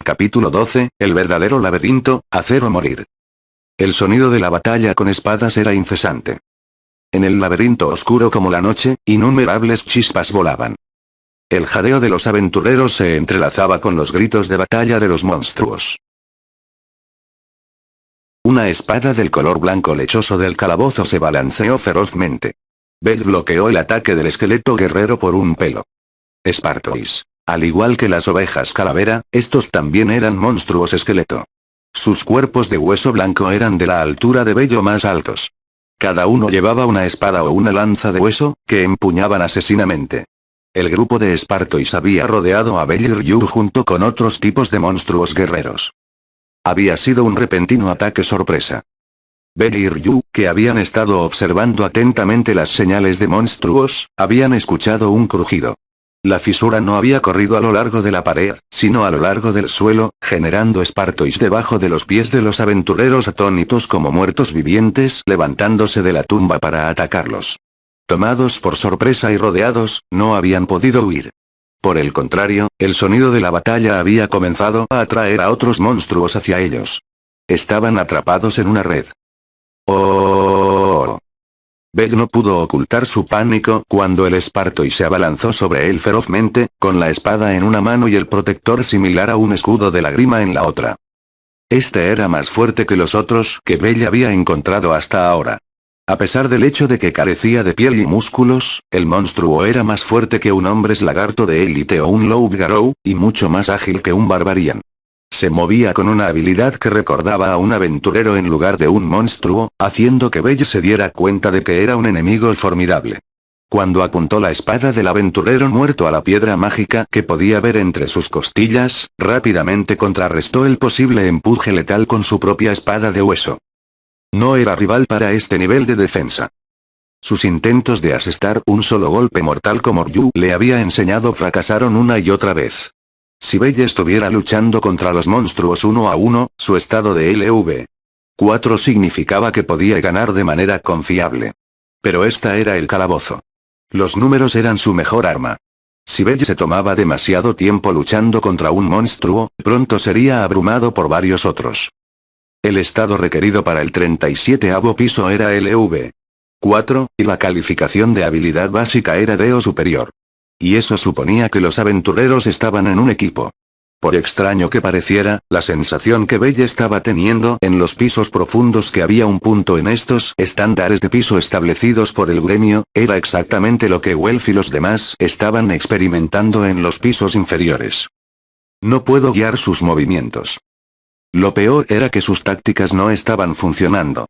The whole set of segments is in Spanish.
Capítulo 12, el verdadero laberinto, hacer o morir. El sonido de la batalla con espadas era incesante. En el laberinto oscuro como la noche, innumerables chispas volaban. El jadeo de los aventureros se entrelazaba con los gritos de batalla de los monstruos. Una espada del color blanco lechoso del calabozo se balanceó ferozmente. Bell bloqueó el ataque del esqueleto guerrero por un pelo. Spartois. Al igual que las ovejas calavera, estos también eran monstruos esqueleto. Sus cuerpos de hueso blanco eran de la altura de Bell o más altos. Cada uno llevaba una espada o una lanza de hueso, que empuñaban asesinamente. El grupo de Spartois había rodeado a Bell y Ryu junto con otros tipos de monstruos guerreros. Había sido un repentino ataque sorpresa. Bell y Ryu, que habían estado observando atentamente las señales de monstruos, habían escuchado un crujido. La fisura no había corrido a lo largo de la pared, sino a lo largo del suelo, generando Spartois debajo de los pies de los aventureros atónitos como muertos vivientes levantándose de la tumba para atacarlos. Tomados por sorpresa y rodeados, no habían podido huir. Por el contrario, el sonido de la batalla había comenzado a atraer a otros monstruos hacia ellos. Estaban atrapados en una red. ¡Oh! Bell no pudo ocultar su pánico cuando el Spartois se abalanzó sobre él ferozmente, con la espada en una mano y el protector similar a un escudo de lágrima en la otra. Este era más fuerte que los otros que Bell había encontrado hasta ahora. A pesar del hecho de que carecía de piel y músculos, el monstruo era más fuerte que un hombre lagarto de élite o un loup-garou, y mucho más ágil que un barbarian. Se movía con una habilidad que recordaba a un aventurero en lugar de un monstruo, haciendo que Bell se diera cuenta de que era un enemigo formidable. Cuando apuntó la espada del aventurero muerto a la piedra mágica que podía ver entre sus costillas, rápidamente contrarrestó el posible empuje letal con su propia espada de hueso. No era rival para este nivel de defensa. Sus intentos de asestar un solo golpe mortal como Ryu le había enseñado fracasaron una y otra vez. Si Bell estuviera luchando contra los monstruos uno a uno, su estado de LV4 significaba que podía ganar de manera confiable. Pero esta era el calabozo. Los números eran su mejor arma. Si Bell se tomaba demasiado tiempo luchando contra un monstruo, pronto sería abrumado por varios otros. El estado requerido para el 37º piso era LV4, y la calificación de habilidad básica era D o superior. Y eso suponía que los aventureros estaban en un equipo. Por extraño que pareciera, la sensación que Bell estaba teniendo en los pisos profundos que había un punto en estos estándares de piso establecidos por el gremio, era exactamente lo que Welf y los demás estaban experimentando en los pisos inferiores. No puedo guiar sus movimientos. Lo peor era que sus tácticas no estaban funcionando.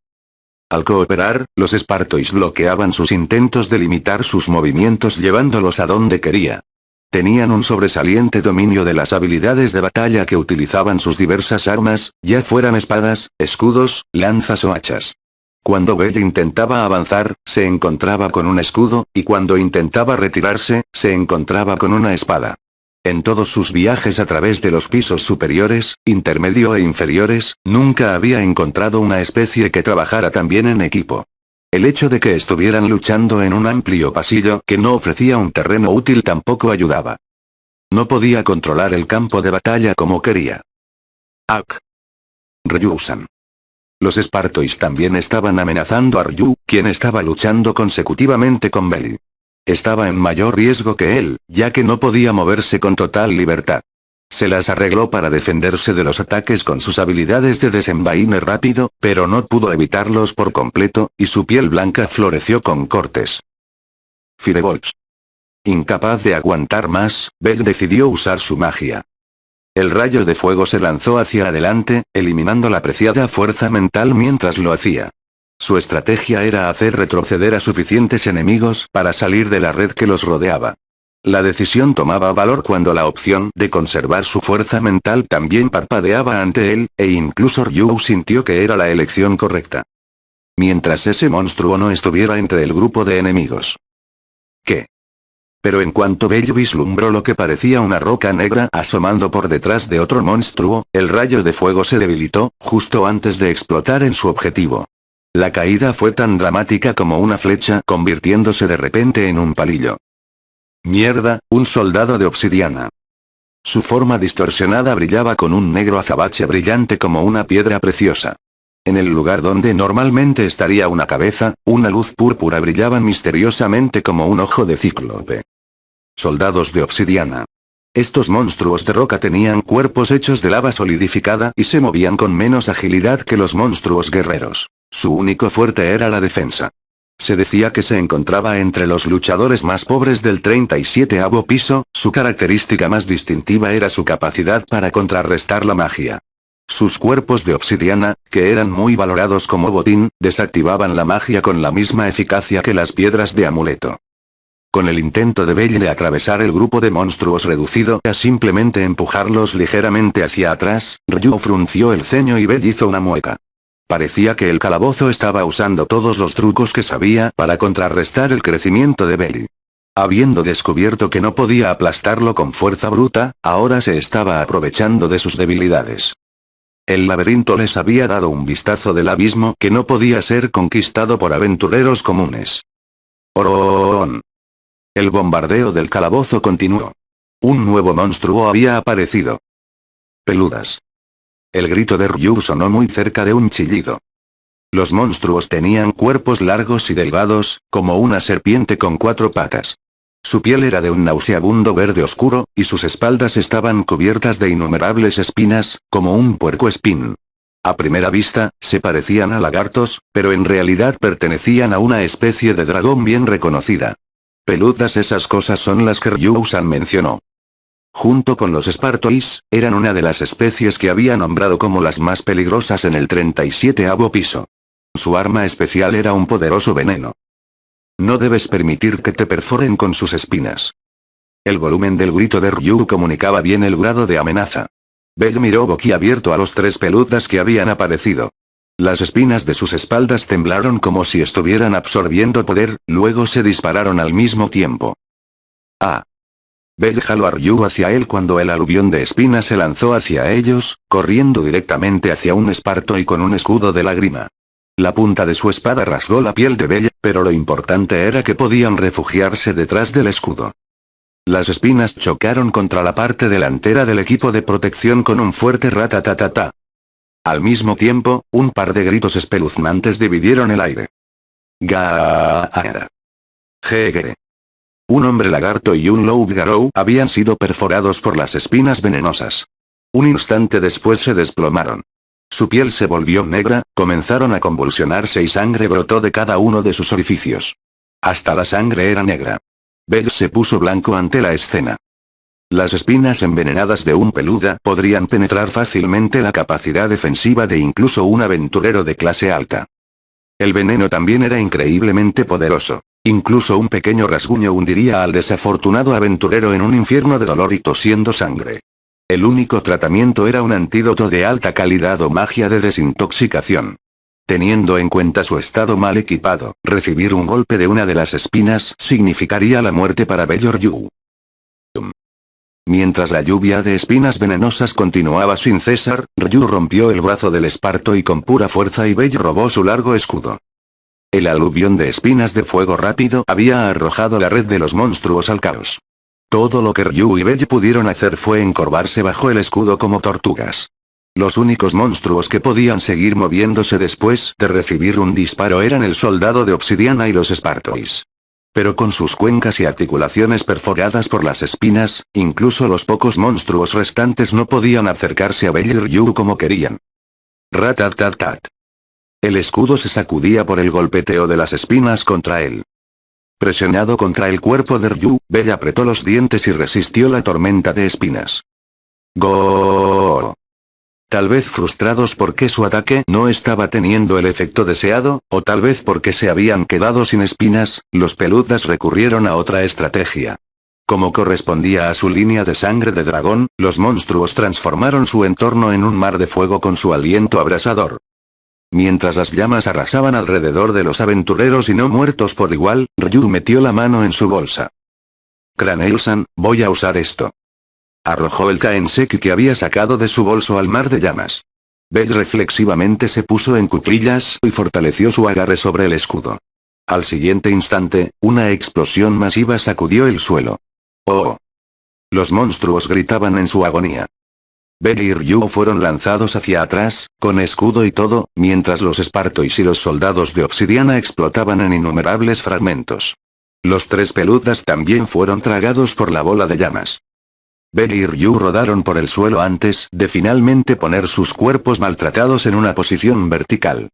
Al cooperar, los Spartois bloqueaban sus intentos de limitar sus movimientos llevándolos a donde quería. Tenían un sobresaliente dominio de las habilidades de batalla que utilizaban sus diversas armas, ya fueran espadas, escudos, lanzas o hachas. Cuando Bell intentaba avanzar, se encontraba con un escudo, y cuando intentaba retirarse, se encontraba con una espada. En todos sus viajes a través de los pisos superiores, intermedio e inferiores, nunca había encontrado una especie que trabajara tan bien en equipo. El hecho de que estuvieran luchando en un amplio pasillo que no ofrecía un terreno útil tampoco ayudaba. No podía controlar el campo de batalla como quería. ¡Ak! Ryu-san. Los Spartois también estaban amenazando a Ryu, quien estaba luchando consecutivamente con Bell. Estaba en mayor riesgo que él, ya que no podía moverse con total libertad. Se las arregló para defenderse de los ataques con sus habilidades de desenvaine rápido, pero no pudo evitarlos por completo, y su piel blanca floreció con cortes. Firebolts. Incapaz de aguantar más, Bell decidió usar su magia. El rayo de fuego se lanzó hacia adelante, eliminando la preciada fuerza mental mientras lo hacía. Su estrategia era hacer retroceder a suficientes enemigos para salir de la red que los rodeaba. La decisión tomaba valor cuando la opción de conservar su fuerza mental también parpadeaba ante él, e incluso Ryu sintió que era la elección correcta. Mientras ese monstruo no estuviera entre el grupo de enemigos. ¿Qué? Pero en cuanto Bell vislumbró lo que parecía una roca negra asomando por detrás de otro monstruo, el rayo de fuego se debilitó, justo antes de explotar en su objetivo. La caída fue tan dramática como una flecha convirtiéndose de repente en un palillo. Mierda, un soldado de obsidiana. Su forma distorsionada brillaba con un negro azabache brillante como una piedra preciosa. En el lugar donde normalmente estaría una cabeza, una luz púrpura brillaba misteriosamente como un ojo de cíclope. Soldados de obsidiana. Estos monstruos de roca tenían cuerpos hechos de lava solidificada y se movían con menos agilidad que los monstruos guerreros. Su único fuerte era la defensa. Se decía que se encontraba entre los luchadores más pobres del 37º piso, su característica más distintiva era su capacidad para contrarrestar la magia. Sus cuerpos de obsidiana, que eran muy valorados como botín, desactivaban la magia con la misma eficacia que las piedras de amuleto. Con el intento de Belle de atravesar el grupo de monstruos reducido a simplemente empujarlos ligeramente hacia atrás, Ryu frunció el ceño y Belle hizo una mueca. Parecía que el calabozo estaba usando todos los trucos que sabía para contrarrestar el crecimiento de Belle. Habiendo descubierto que no podía aplastarlo con fuerza bruta, ahora se estaba aprovechando de sus debilidades. El laberinto les había dado un vistazo del abismo que no podía ser conquistado por aventureros comunes. ¡Orón! El bombardeo del calabozo continuó. Un nuevo monstruo había aparecido. Peludas. El grito de Ryu sonó muy cerca de un chillido. Los monstruos tenían cuerpos largos y delgados, como una serpiente con 4 patas. Su piel era de un nauseabundo verde oscuro, y sus espaldas estaban cubiertas de innumerables espinas, como un puercoespín. A primera vista, se parecían a lagartos, pero en realidad pertenecían a una especie de dragón bien reconocida. Peludas, esas cosas son las que Ryu-san mencionó. Junto con los Spartois, eran una de las especies que había nombrado como las más peligrosas en el 37º piso. Su arma especial era un poderoso veneno. No debes permitir que te perforen con sus espinas. El volumen del grito de Ryu comunicaba bien el grado de amenaza. Belle miró boquiabierto a los 3 peludas que habían aparecido. Las espinas de sus espaldas temblaron como si estuvieran absorbiendo poder, luego se dispararon al mismo tiempo. ¡Ah! Belle jaló a Ryu hacia él cuando el aluvión de espinas se lanzó hacia ellos, corriendo directamente hacia un Spartoi con un escudo de lágrima. La punta de su espada rasgó la piel de Belle, pero lo importante era que podían refugiarse detrás del escudo. Las espinas chocaron contra la parte delantera del equipo de protección con un fuerte ratatatata. Al mismo tiempo, un par de gritos espeluznantes dividieron el aire. Gaara. Gegere. Un hombre lagarto y un loup-garou habían sido perforados por las espinas venenosas. Un instante después se desplomaron. Su piel se volvió negra, comenzaron a convulsionarse y sangre brotó de cada uno de sus orificios. Hasta la sangre era negra. Belle se puso blanco ante la escena. Las espinas envenenadas de un peluda podrían penetrar fácilmente la capacidad defensiva de incluso un aventurero de clase alta. El veneno también era increíblemente poderoso. Incluso un pequeño rasguño hundiría al desafortunado aventurero en un infierno de dolor y tosiendo sangre. El único tratamiento era un antídoto de alta calidad o magia de desintoxicación. Teniendo en cuenta su estado mal equipado, recibir un golpe de una de las espinas significaría la muerte para Belle Ryu. Mientras la lluvia de espinas venenosas continuaba sin cesar, Ryu rompió el brazo del Spartoi con pura fuerza y Belle robó su largo escudo. El aluvión de espinas de fuego rápido había arrojado la red de los monstruos al caos. Todo lo que Ryu y Belle pudieron hacer fue encorvarse bajo el escudo como tortugas. Los únicos monstruos que podían seguir moviéndose después de recibir un disparo eran el soldado de obsidiana y los Spartois. Pero con sus cuencas y articulaciones perforadas por las espinas, incluso los pocos monstruos restantes no podían acercarse a Belle y Ryu como querían. Ratatatat. El escudo se sacudía por el golpeteo de las espinas contra él. Presionado contra el cuerpo de Ryu, Belle apretó los dientes y resistió la tormenta de espinas. ¡Go! Tal vez frustrados porque su ataque no estaba teniendo el efecto deseado, o tal vez porque se habían quedado sin espinas, los peludas recurrieron a otra estrategia. Como correspondía a su línea de sangre de dragón, los monstruos transformaron su entorno en un mar de fuego con su aliento abrasador. Mientras las llamas arrasaban alrededor de los aventureros y no muertos por igual, Ryu metió la mano en su bolsa. Crane-san, voy a usar esto. Arrojó el Kaenseki que había sacado de su bolso al mar de llamas. Belle reflexivamente se puso en cuclillas y fortaleció su agarre sobre el escudo. Al siguiente instante, una explosión masiva sacudió el suelo. ¡Oh! Los monstruos gritaban en su agonía. Bell y Ryu fueron lanzados hacia atrás, con escudo y todo, mientras los Spartois y los soldados de obsidiana explotaban en innumerables fragmentos. Los tres peludas también fueron tragados por la bola de llamas. Bell y Ryu rodaron por el suelo antes de finalmente poner sus cuerpos maltratados en una posición vertical.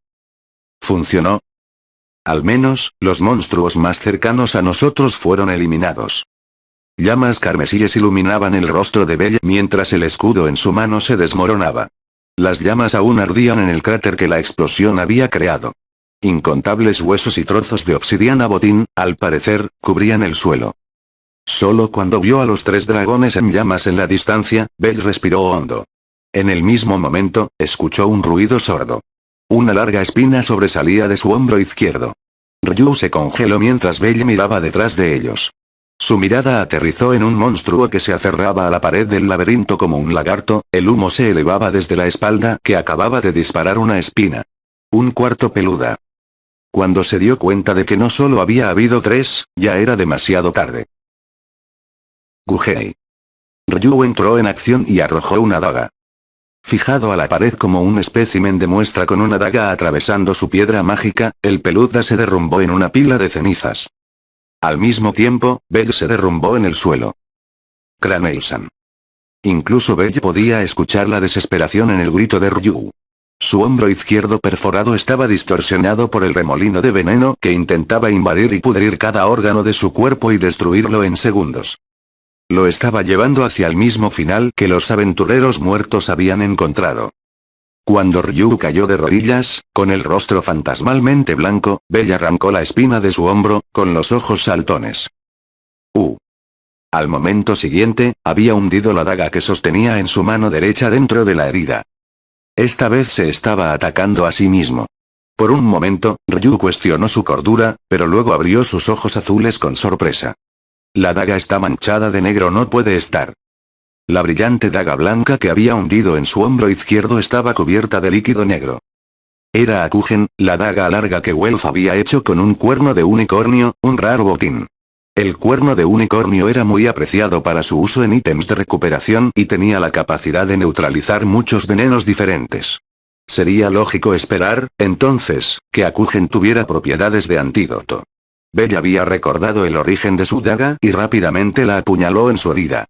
¿Funcionó? Al menos, los monstruos más cercanos a nosotros fueron eliminados. Llamas carmesíes iluminaban el rostro de Bell mientras el escudo en su mano se desmoronaba. Las llamas aún ardían en el cráter que la explosión había creado. Incontables huesos y trozos de obsidiana botín, al parecer, cubrían el suelo. Solo cuando vio a los tres dragones en llamas en la distancia, Bell respiró hondo. En el mismo momento, escuchó un ruido sordo. Una larga espina sobresalía de su hombro izquierdo. Ryu se congeló mientras Bell miraba detrás de ellos. Su mirada aterrizó en un monstruo que se aferraba a la pared del laberinto como un lagarto, el humo se elevaba desde la espalda que acababa de disparar una espina. Un cuarto peluda. Cuando se dio cuenta de que no solo había habido tres, ya era demasiado tarde. Gugei. Ryu entró en acción y arrojó una daga. Fijado a la pared como un espécimen de muestra con una daga atravesando su piedra mágica, el peluda se derrumbó en una pila de cenizas. Al mismo tiempo, Bell se derrumbó en el suelo. Crane-san. Incluso Bell podía escuchar la desesperación en el grito de Ryu. Su hombro izquierdo perforado estaba distorsionado por el remolino de veneno que intentaba invadir y pudrir cada órgano de su cuerpo y destruirlo en segundos. Lo estaba llevando hacia el mismo final que los aventureros muertos habían encontrado. Cuando Ryu cayó de rodillas, con el rostro fantasmalmente blanco, Bell arrancó la espina de su hombro, con los ojos saltones. Al momento siguiente, había hundido la daga que sostenía en su mano derecha dentro de la herida. Esta vez se estaba atacando a sí mismo. Por un momento, Ryu cuestionó su cordura, pero luego abrió sus ojos azules con sorpresa. La daga está manchada de negro, no puede estar. La brillante daga blanca que había hundido en su hombro izquierdo estaba cubierta de líquido negro. Era Akugen, la daga larga que Welf había hecho con un cuerno de unicornio, un raro botín. El cuerno de unicornio era muy apreciado para su uso en ítems de recuperación y tenía la capacidad de neutralizar muchos venenos diferentes. Sería lógico esperar, entonces, que Akugen tuviera propiedades de antídoto. Bell había recordado el origen de su daga y rápidamente la apuñaló en su herida.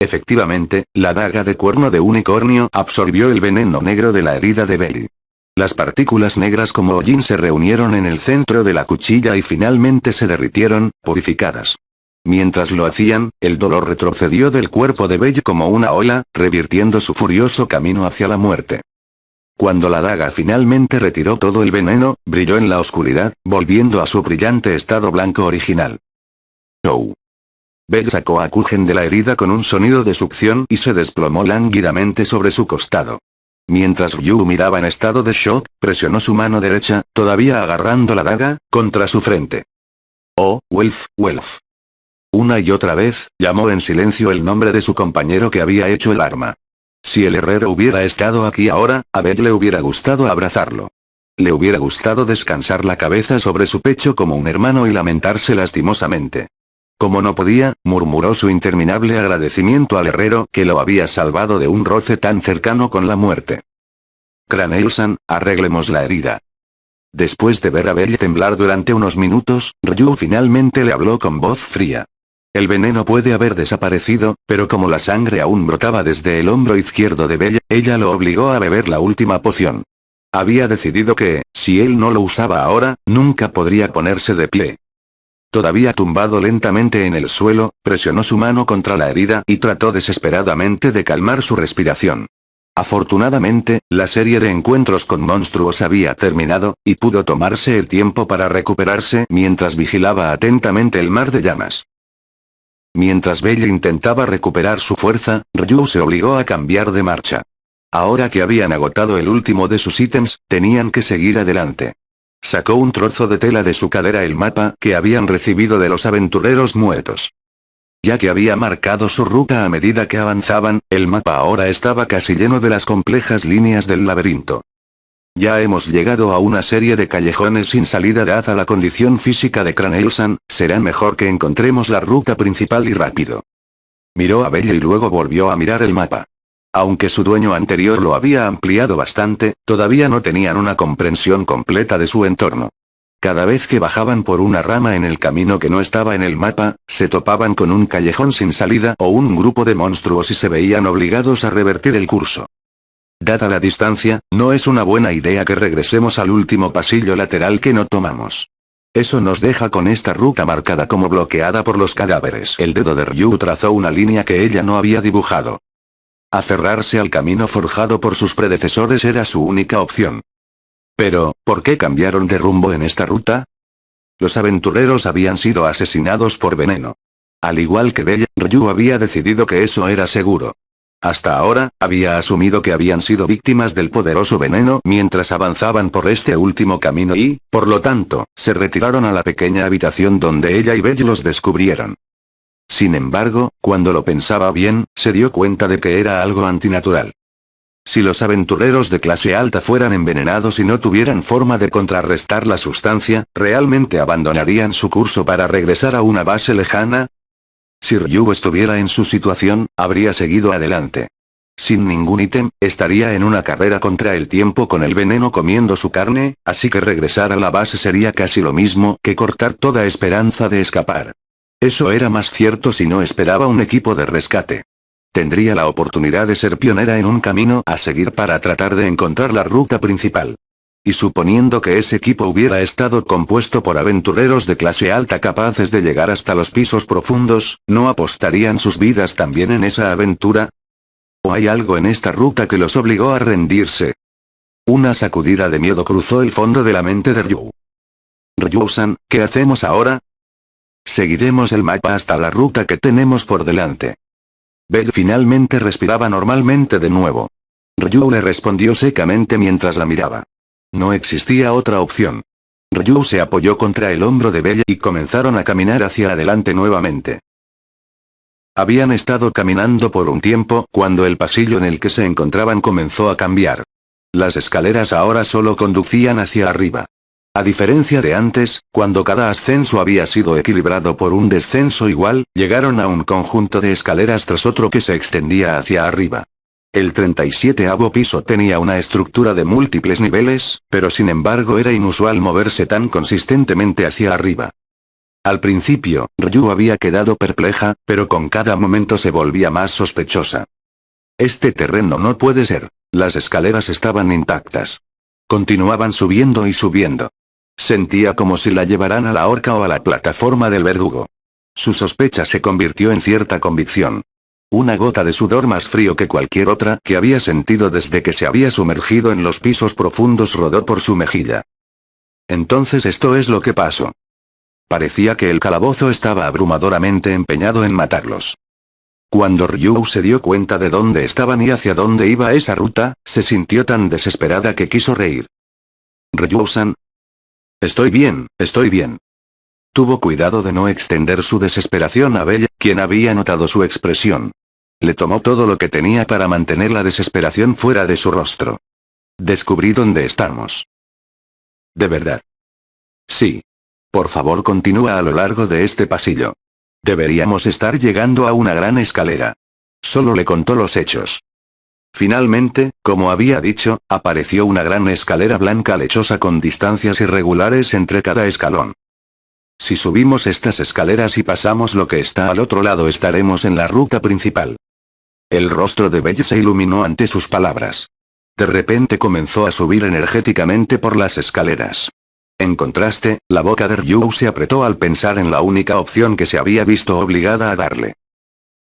Efectivamente, la daga de cuerno de unicornio absorbió el veneno negro de la herida de Bell. Las partículas negras como hollín se reunieron en el centro de la cuchilla y finalmente se derritieron, purificadas. Mientras lo hacían, el dolor retrocedió del cuerpo de Bell como una ola, revirtiendo su furioso camino hacia la muerte. Cuando la daga finalmente retiró todo el veneno, brilló en la oscuridad, volviendo a su brillante estado blanco original. ¡Oh! Bell sacó a Akugen de la herida con un sonido de succión y se desplomó lánguidamente sobre su costado. Mientras Ryu miraba en estado de shock, presionó su mano derecha, todavía agarrando la daga, contra su frente. «Oh, Welf, Welf». Una y otra vez, llamó en silencio el nombre de su compañero que había hecho el arma. Si el herrero hubiera estado aquí ahora, a Bell le hubiera gustado abrazarlo. Le hubiera gustado descansar la cabeza sobre su pecho como un hermano y lamentarse lastimosamente. Como no podía, murmuró su interminable agradecimiento al herrero que lo había salvado de un roce tan cercano con la muerte. Crane-san, arreglemos la herida. Después de ver a Bell temblar durante unos minutos, Ryu finalmente le habló con voz fría. El veneno puede haber desaparecido, pero como la sangre aún brotaba desde el hombro izquierdo de Bell, ella lo obligó a beber la última poción. Había decidido que, si él no lo usaba ahora, nunca podría ponerse de pie. Todavía tumbado lentamente en el suelo, presionó su mano contra la herida y trató desesperadamente de calmar su respiración. Afortunadamente, la serie de encuentros con monstruos había terminado, y pudo tomarse el tiempo para recuperarse mientras vigilaba atentamente el mar de llamas. Mientras Bell intentaba recuperar su fuerza, Ryu se obligó a cambiar de marcha. Ahora que habían agotado el último de sus ítems, tenían que seguir adelante. Sacó un trozo de tela de su cadera, el mapa que habían recibido de los aventureros muertos. Ya que había marcado su ruta a medida que avanzaban, el mapa ahora estaba casi lleno de las complejas líneas del laberinto. Ya hemos llegado a una serie de callejones sin salida dada la condición física de Crane-san, será mejor que encontremos la ruta principal y rápido. Miró a Bella y luego volvió a mirar el mapa. Aunque su dueño anterior lo había ampliado bastante, todavía no tenían una comprensión completa de su entorno. Cada vez que bajaban por una rama en el camino que no estaba en el mapa, se topaban con un callejón sin salida o un grupo de monstruos y se veían obligados a revertir el curso. Dada la distancia, no es una buena idea que regresemos al último pasillo lateral que no tomamos. Eso nos deja con esta ruta marcada como bloqueada por los cadáveres. El dedo de Ryu trazó una línea que ella no había dibujado. Aferrarse al camino forjado por sus predecesores era su única opción. Pero, ¿por qué cambiaron de rumbo en esta ruta? Los aventureros habían sido asesinados por veneno. Al igual que Bella, Ryu había decidido que eso era seguro. Hasta ahora, había asumido que habían sido víctimas del poderoso veneno mientras avanzaban por este último camino y, por lo tanto, se retiraron a la pequeña habitación donde ella y Bella los descubrieron. Sin embargo, cuando lo pensaba bien, se dio cuenta de que era algo antinatural. Si los aventureros de clase alta fueran envenenados y no tuvieran forma de contrarrestar la sustancia, ¿realmente abandonarían su curso para regresar a una base lejana? Si Ryu estuviera en su situación, habría seguido adelante. Sin ningún ítem, estaría en una carrera contra el tiempo con el veneno comiendo su carne, así que regresar a la base sería casi lo mismo que cortar toda esperanza de escapar. Eso era más cierto si no esperaba un equipo de rescate. Tendría la oportunidad de ser pionera en un camino a seguir para tratar de encontrar la ruta principal. Y suponiendo que ese equipo hubiera estado compuesto por aventureros de clase alta capaces de llegar hasta los pisos profundos, ¿no apostarían sus vidas también en esa aventura? ¿O hay algo en esta ruta que los obligó a rendirse? Una sacudida de miedo cruzó el fondo de la mente de Ryu. Ryu-san, ¿qué hacemos ahora? Seguiremos el mapa hasta la ruta que tenemos por delante. Belle finalmente respiraba normalmente de nuevo. Ryu le respondió secamente mientras la miraba. No existía otra opción. Ryu se apoyó contra el hombro de Belle y comenzaron a caminar hacia adelante nuevamente. Habían estado caminando por un tiempo cuando el pasillo en el que se encontraban comenzó a cambiar. Las escaleras ahora solo conducían hacia arriba. A diferencia de antes, cuando cada ascenso había sido equilibrado por un descenso igual, llegaron a un conjunto de escaleras tras otro que se extendía hacia arriba. El 37avo piso tenía una estructura de múltiples niveles, pero sin embargo era inusual moverse tan consistentemente hacia arriba. Al principio, Ryu había quedado perpleja, pero con cada momento se volvía más sospechosa. Este terreno no puede ser. Las escaleras estaban intactas. Continuaban subiendo y subiendo. Sentía como si la llevaran a la horca o a la plataforma del verdugo. Su sospecha se convirtió en cierta convicción. Una gota de sudor más frío que cualquier otra que había sentido desde que se había sumergido en los pisos profundos rodó por su mejilla. Entonces esto es lo que pasó. Parecía que el calabozo estaba abrumadoramente empeñado en matarlos. Cuando Ryu se dio cuenta de dónde estaban y hacia dónde iba esa ruta, se sintió tan desesperada que quiso reír. Ryu-san. Estoy bien, estoy bien. Tuvo cuidado de no extender su desesperación a Bella, quien había notado su expresión. Le tomó todo lo que tenía para mantener la desesperación fuera de su rostro. Descubrí dónde estamos. ¿De verdad? Sí. Por favor, continúa a lo largo de este pasillo. Deberíamos estar llegando a una gran escalera. Solo le contó los hechos. Finalmente, como había dicho, apareció una gran escalera blanca lechosa con distancias irregulares entre cada escalón. Si subimos estas escaleras y pasamos lo que está al otro lado, estaremos en la ruta principal. El rostro de Belle se iluminó ante sus palabras. De repente comenzó a subir energéticamente por las escaleras. En contraste, la boca de Ryu se apretó al pensar en la única opción que se había visto obligada a darle.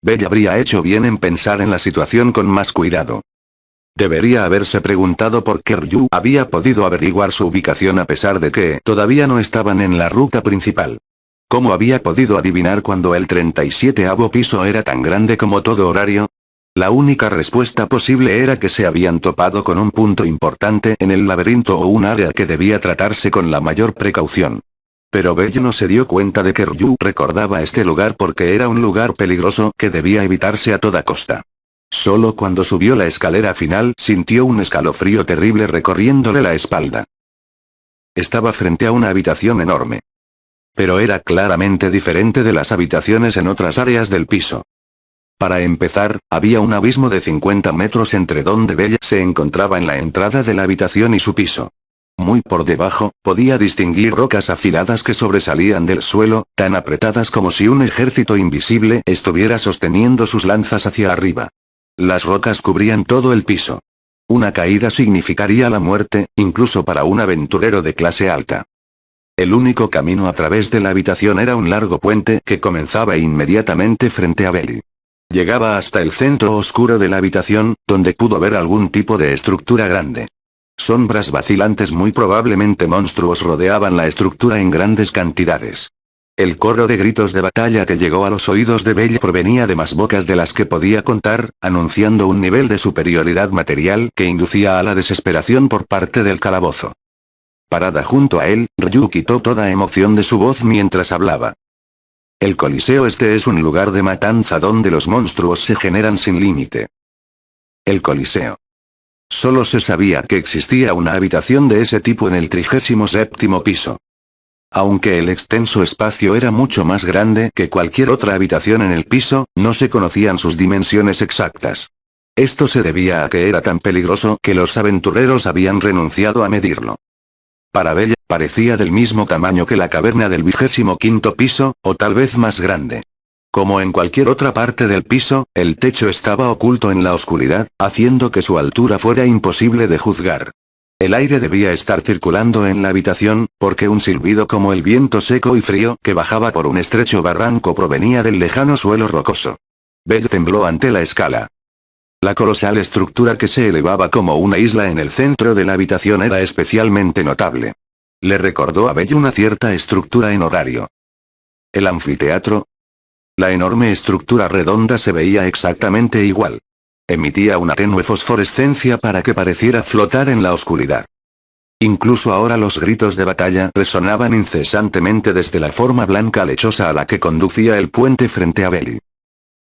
Bella habría hecho bien en pensar en la situación con más cuidado. Debería haberse preguntado por qué Ryu había podido averiguar su ubicación a pesar de que todavía no estaban en la ruta principal. ¿Cómo había podido adivinar cuando el 37avo piso era tan grande como todo horario? La única respuesta posible era que se habían topado con un punto importante en el laberinto o un área que debía tratarse con la mayor precaución. Pero Belle no se dio cuenta de que Ryu recordaba este lugar porque era un lugar peligroso que debía evitarse a toda costa. Solo cuando subió la escalera final sintió un escalofrío terrible recorriéndole la espalda. Estaba frente a una habitación enorme. Pero era claramente diferente de las habitaciones en otras áreas del piso. Para empezar, había un abismo de 50 metros entre donde Bella se encontraba en la entrada de la habitación y su piso. Muy por debajo, podía distinguir rocas afiladas que sobresalían del suelo, tan apretadas como si un ejército invisible estuviera sosteniendo sus lanzas hacia arriba. Las rocas cubrían todo el piso. Una caída significaría la muerte, incluso para un aventurero de clase alta. El único camino a través de la habitación era un largo puente que comenzaba inmediatamente frente a Bell. Llegaba hasta el centro oscuro de la habitación, donde pudo ver algún tipo de estructura grande. Sombras vacilantes, muy probablemente monstruos, rodeaban la estructura en grandes cantidades. El coro de gritos de batalla que llegó a los oídos de Bell provenía de más bocas de las que podía contar, anunciando un nivel de superioridad material que inducía a la desesperación por parte del calabozo. Parada junto a él, Ryu quitó toda emoción de su voz mientras hablaba. El Coliseo este es un lugar de matanza donde los monstruos se generan sin límite. El Coliseo. Solo se sabía que existía una habitación de ese tipo en el 37º piso. Aunque el extenso espacio era mucho más grande que cualquier otra habitación en el piso, no se conocían sus dimensiones exactas. Esto se debía a que era tan peligroso que los aventureros habían renunciado a medirlo. Para Bella, parecía del mismo tamaño que la caverna del 25º piso, o tal vez más grande. Como en cualquier otra parte del piso, el techo estaba oculto en la oscuridad, haciendo que su altura fuera imposible de juzgar. El aire debía estar circulando en la habitación, porque un silbido como el viento seco y frío que bajaba por un estrecho barranco provenía del lejano suelo rocoso. Bell tembló ante la escala. La colosal estructura que se elevaba como una isla en el centro de la habitación era especialmente notable. Le recordó a Bell una cierta estructura en horario. El anfiteatro. La enorme estructura redonda se veía exactamente igual. Emitía una tenue fosforescencia para que pareciera flotar en la oscuridad. Incluso ahora los gritos de batalla resonaban incesantemente desde la forma blanca lechosa a la que conducía el puente frente a Bell.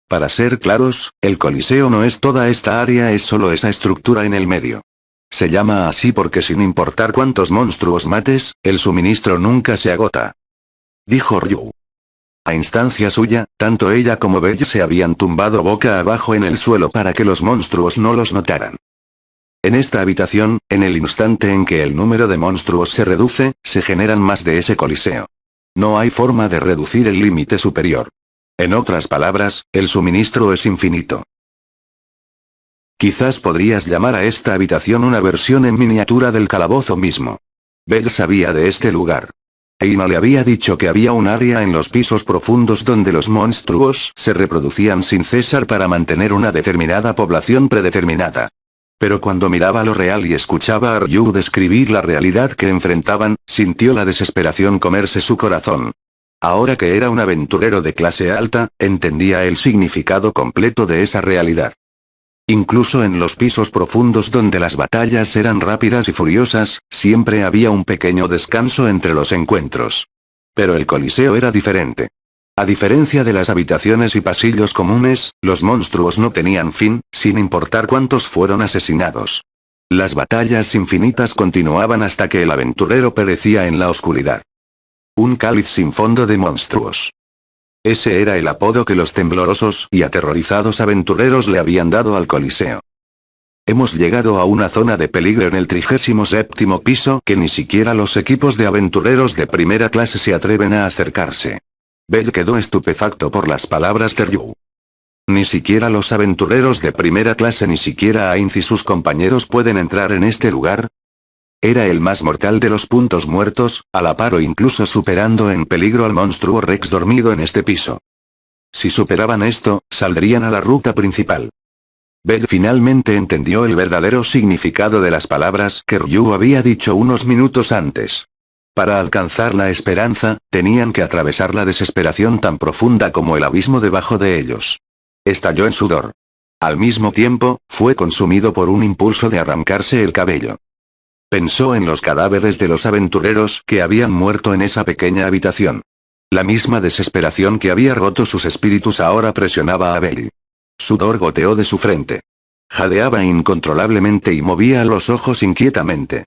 Para ser claros, el Coliseo no es toda esta área, es solo esa estructura en el medio. Se llama así porque sin importar cuántos monstruos mates, el suministro nunca se agota. Dijo Ryu. A instancia suya, tanto ella como Bell se habían tumbado boca abajo en el suelo para que los monstruos no los notaran. En esta habitación, en el instante en que el número de monstruos se reduce, se generan más de ese Coliseo. No hay forma de reducir el límite superior. En otras palabras, el suministro es infinito. Quizás podrías llamar a esta habitación una versión en miniatura del calabozo mismo. Bell sabía de este lugar. Eina le había dicho que había un área en los pisos profundos donde los monstruos se reproducían sin cesar para mantener una determinada población predeterminada. Pero cuando miraba lo real y escuchaba a Ryu describir la realidad que enfrentaban, sintió la desesperación comerse su corazón. Ahora que era un aventurero de clase alta, entendía el significado completo de esa realidad. Incluso en los pisos profundos donde las batallas eran rápidas y furiosas, siempre había un pequeño descanso entre los encuentros. Pero el Coliseo era diferente. A diferencia de las habitaciones y pasillos comunes, los monstruos no tenían fin, sin importar cuántos fueron asesinados. Las batallas infinitas continuaban hasta que el aventurero perecía en la oscuridad. Un cáliz sin fondo de monstruos. Ese era el apodo que los temblorosos y aterrorizados aventureros le habían dado al Coliseo. Hemos llegado a una zona de peligro en el 37º piso que ni siquiera los equipos de aventureros de primera clase se atreven a acercarse. Bell quedó estupefacto por las palabras de Ryu. Ni siquiera los aventureros de primera clase, ni siquiera Ainz y sus compañeros pueden entrar en este lugar. Era el más mortal de los puntos muertos, a la par o incluso superando en peligro al monstruo Rex dormido en este piso. Si superaban esto, saldrían a la ruta principal. Bell finalmente entendió el verdadero significado de las palabras que Ryu había dicho unos minutos antes. Para alcanzar la esperanza, tenían que atravesar la desesperación tan profunda como el abismo debajo de ellos. Estalló en sudor. Al mismo tiempo, fue consumido por un impulso de arrancarse el cabello. Pensó en los cadáveres de los aventureros que habían muerto en esa pequeña habitación. La misma desesperación que había roto sus espíritus ahora presionaba a Bell. Sudor goteó de su frente. Jadeaba incontrolablemente y movía los ojos inquietamente.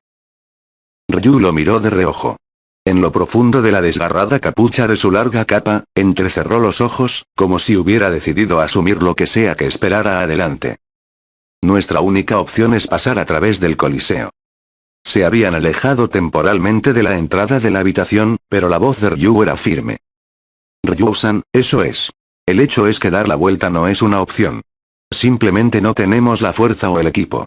Ryu lo miró de reojo. En lo profundo de la desgarrada capucha de su larga capa, entrecerró los ojos, como si hubiera decidido asumir lo que sea que esperara adelante. Nuestra única opción es pasar a través del Coliseo. Se habían alejado temporalmente de la entrada de la habitación, pero la voz de Ryu era firme. Ryu-san, eso es. El hecho es que dar la vuelta no es una opción. Simplemente no tenemos la fuerza o el equipo.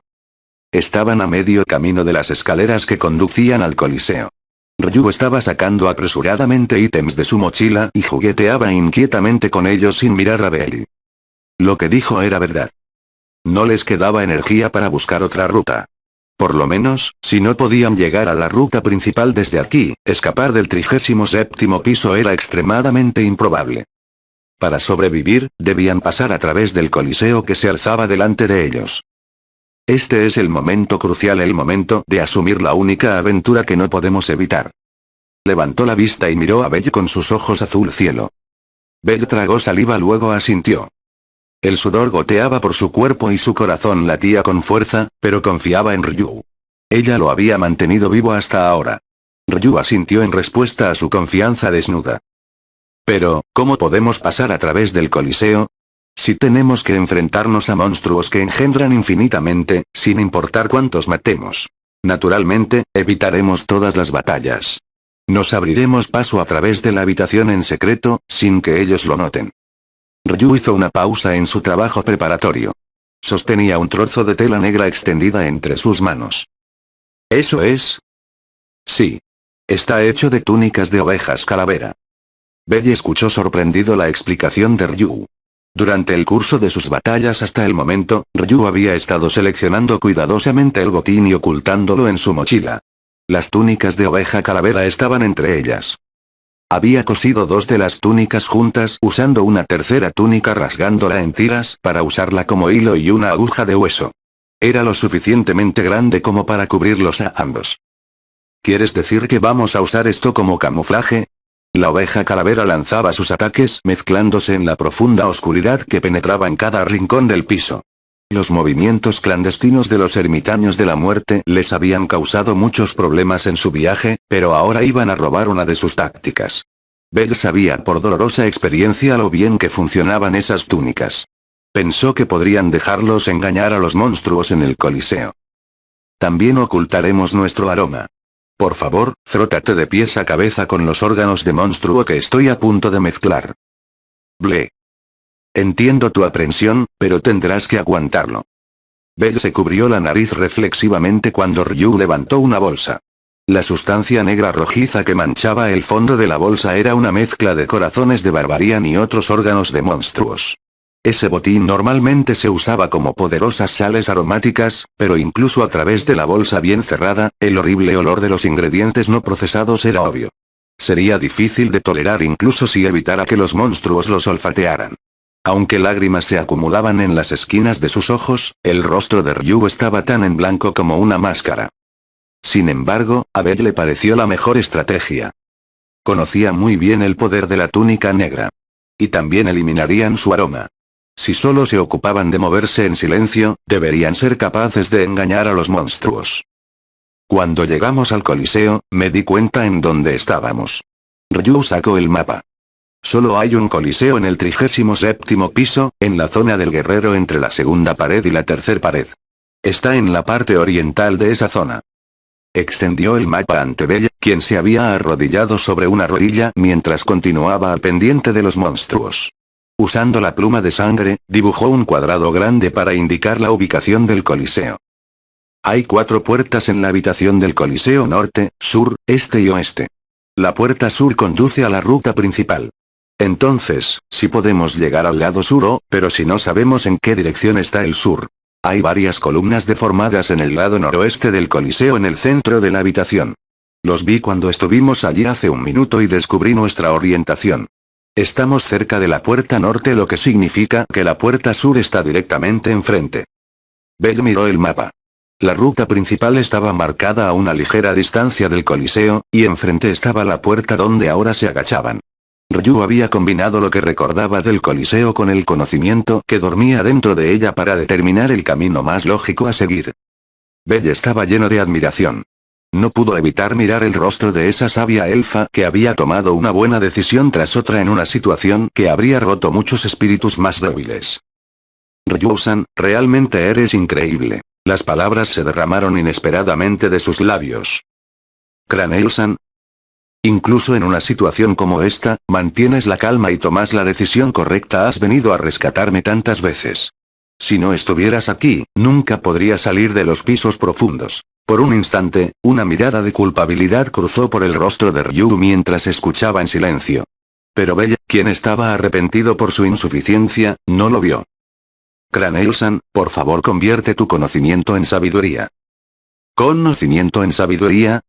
Estaban a medio camino de las escaleras que conducían al Coliseo. Ryu estaba sacando apresuradamente ítems de su mochila y jugueteaba inquietamente con ellos sin mirar a Belle. Lo que dijo era verdad. No les quedaba energía para buscar otra ruta. Por lo menos, si no podían llegar a la ruta principal desde aquí, escapar del 37º piso era extremadamente improbable. Para sobrevivir, debían pasar a través del Coliseo que se alzaba delante de ellos. Este es el momento crucial, el momento de asumir la única aventura que no podemos evitar. Levantó la vista y miró a Belle con sus ojos azul cielo. Belle tragó saliva, luego asintió. El sudor goteaba por su cuerpo y su corazón latía con fuerza, pero confiaba en Ryu. Ella lo había mantenido vivo hasta ahora. Ryu asintió en respuesta a su confianza desnuda. Pero, ¿cómo podemos pasar a través del Coliseo? Si tenemos que enfrentarnos a monstruos que engendran infinitamente, sin importar cuántos matemos. Naturalmente, evitaremos todas las batallas. Nos abriremos paso a través de la habitación en secreto, sin que ellos lo noten. Ryu hizo una pausa en su trabajo preparatorio. Sostenía un trozo de tela negra extendida entre sus manos. ¿Eso es? Sí. Está hecho de túnicas de ovejas calavera. Belle escuchó sorprendido la explicación de Ryu. Durante el curso de sus batallas hasta el momento, Ryu había estado seleccionando cuidadosamente el botín y ocultándolo en su mochila. Las túnicas de oveja calavera estaban entre ellas. Había cosido dos de las túnicas juntas usando una tercera túnica rasgándola en tiras para usarla como hilo y una aguja de hueso. Era lo suficientemente grande como para cubrirlos a ambos. ¿Quieres decir que vamos a usar esto como camuflaje? La oveja calavera lanzaba sus ataques mezclándose en la profunda oscuridad que penetraba en cada rincón del piso. Los movimientos clandestinos de los ermitaños de la muerte les habían causado muchos problemas en su viaje, pero ahora iban a robar una de sus tácticas. Belle sabía por dolorosa experiencia lo bien que funcionaban esas túnicas. Pensó que podrían dejarlos engañar a los monstruos en el Coliseo. También ocultaremos nuestro aroma. Por favor, frótate de pies a cabeza con los órganos de monstruo que estoy a punto de mezclar. Ble. Entiendo tu aprensión, pero tendrás que aguantarlo. Belle se cubrió la nariz reflexivamente cuando Ryu levantó una bolsa. La sustancia negra rojiza que manchaba el fondo de la bolsa era una mezcla de corazones de Barbarian y otros órganos de monstruos. Ese botín normalmente se usaba como poderosas sales aromáticas, pero incluso a través de la bolsa bien cerrada, el horrible olor de los ingredientes no procesados era obvio. Sería difícil de tolerar incluso si evitara que los monstruos los olfatearan. Aunque lágrimas se acumulaban en las esquinas de sus ojos, el rostro de Ryu estaba tan en blanco como una máscara. Sin embargo, a Belle le pareció la mejor estrategia. Conocía muy bien el poder de la túnica negra. Y también eliminarían su aroma. Si solo se ocupaban de moverse en silencio, deberían ser capaces de engañar a los monstruos. Cuando llegamos al Coliseo, me di cuenta en dónde estábamos. Ryu sacó el mapa. Solo hay un Coliseo en el 37º piso, en la zona del guerrero entre la segunda pared y la tercera pared. Está en la parte oriental de esa zona. Extendió el mapa ante Belle, quien se había arrodillado sobre una rodilla mientras continuaba al pendiente de los monstruos. Usando la pluma de sangre, dibujó un cuadrado grande para indicar la ubicación del Coliseo. Hay 4 puertas en la habitación del Coliseo: norte, sur, este y oeste. La puerta sur conduce a la ruta principal. Entonces, sí podemos llegar al lado sur pero si no sabemos en qué dirección está el sur. Hay varias columnas deformadas en el lado noroeste del Coliseo en el centro de la habitación. Los vi cuando estuvimos allí hace un minuto y descubrí nuestra orientación. Estamos cerca de la puerta norte, lo que significa que la puerta sur está directamente enfrente. Belle miró el mapa. La ruta principal estaba marcada a una ligera distancia del Coliseo, y enfrente estaba la puerta donde ahora se agachaban. Ryu había combinado lo que recordaba del Coliseo con el conocimiento que dormía dentro de ella para determinar el camino más lógico a seguir. Belle estaba lleno de admiración. No pudo evitar mirar el rostro de esa sabia elfa que había tomado una buena decisión tras otra en una situación que habría roto muchos espíritus más débiles. Ryu-san, realmente eres increíble. Las palabras se derramaron inesperadamente de sus labios. Cranail-san. Incluso en una situación como esta, mantienes la calma y tomas la decisión correcta. Has venido a rescatarme tantas veces. Si no estuvieras aquí, nunca podría salir de los pisos profundos. Por un instante, una mirada de culpabilidad cruzó por el rostro de Ryu mientras escuchaba en silencio. Pero Bella, quien estaba arrepentido por su insuficiencia, no lo vio. Cranail-san, por favor convierte tu conocimiento en sabiduría. ¿Conocimiento en sabiduría?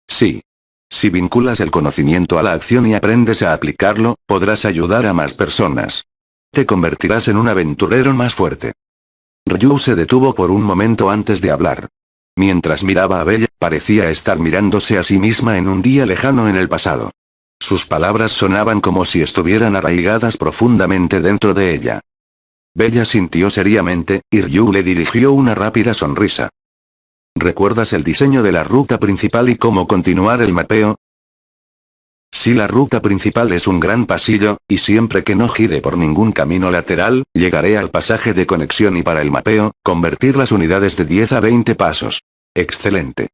Sí. Si vinculas el conocimiento a la acción y aprendes a aplicarlo, podrás ayudar a más personas. Te convertirás en un aventurero más fuerte. Ryu se detuvo por un momento antes de hablar. Mientras miraba a Bella, parecía estar mirándose a sí misma en un día lejano en el pasado. Sus palabras sonaban como si estuvieran arraigadas profundamente dentro de ella. Bella sintió seriamente, y Ryu le dirigió una rápida sonrisa. ¿Recuerdas el diseño de la ruta principal y cómo continuar el mapeo? Si la ruta principal es un gran pasillo, y siempre que no gire por ningún camino lateral, llegaré al pasaje de conexión y para el mapeo, convertir las unidades de 10 a 20 pasos. Excelente.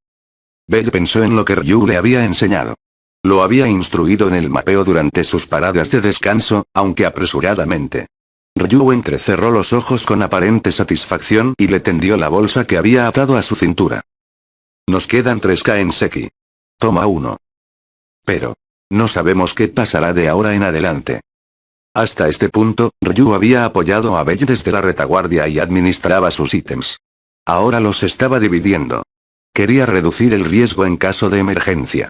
Belle pensó en lo que Ryu le había enseñado. Lo había instruido en el mapeo durante sus paradas de descanso, aunque apresuradamente. Ryu entrecerró los ojos con aparente satisfacción y le tendió la bolsa que había atado a su cintura. Nos quedan 3 Kaenseki. Toma uno. Pero no sabemos qué pasará de ahora en adelante. Hasta este punto, Ryu había apoyado a Belle desde la retaguardia y administraba sus ítems. Ahora los estaba dividiendo. Quería reducir el riesgo en caso de emergencia.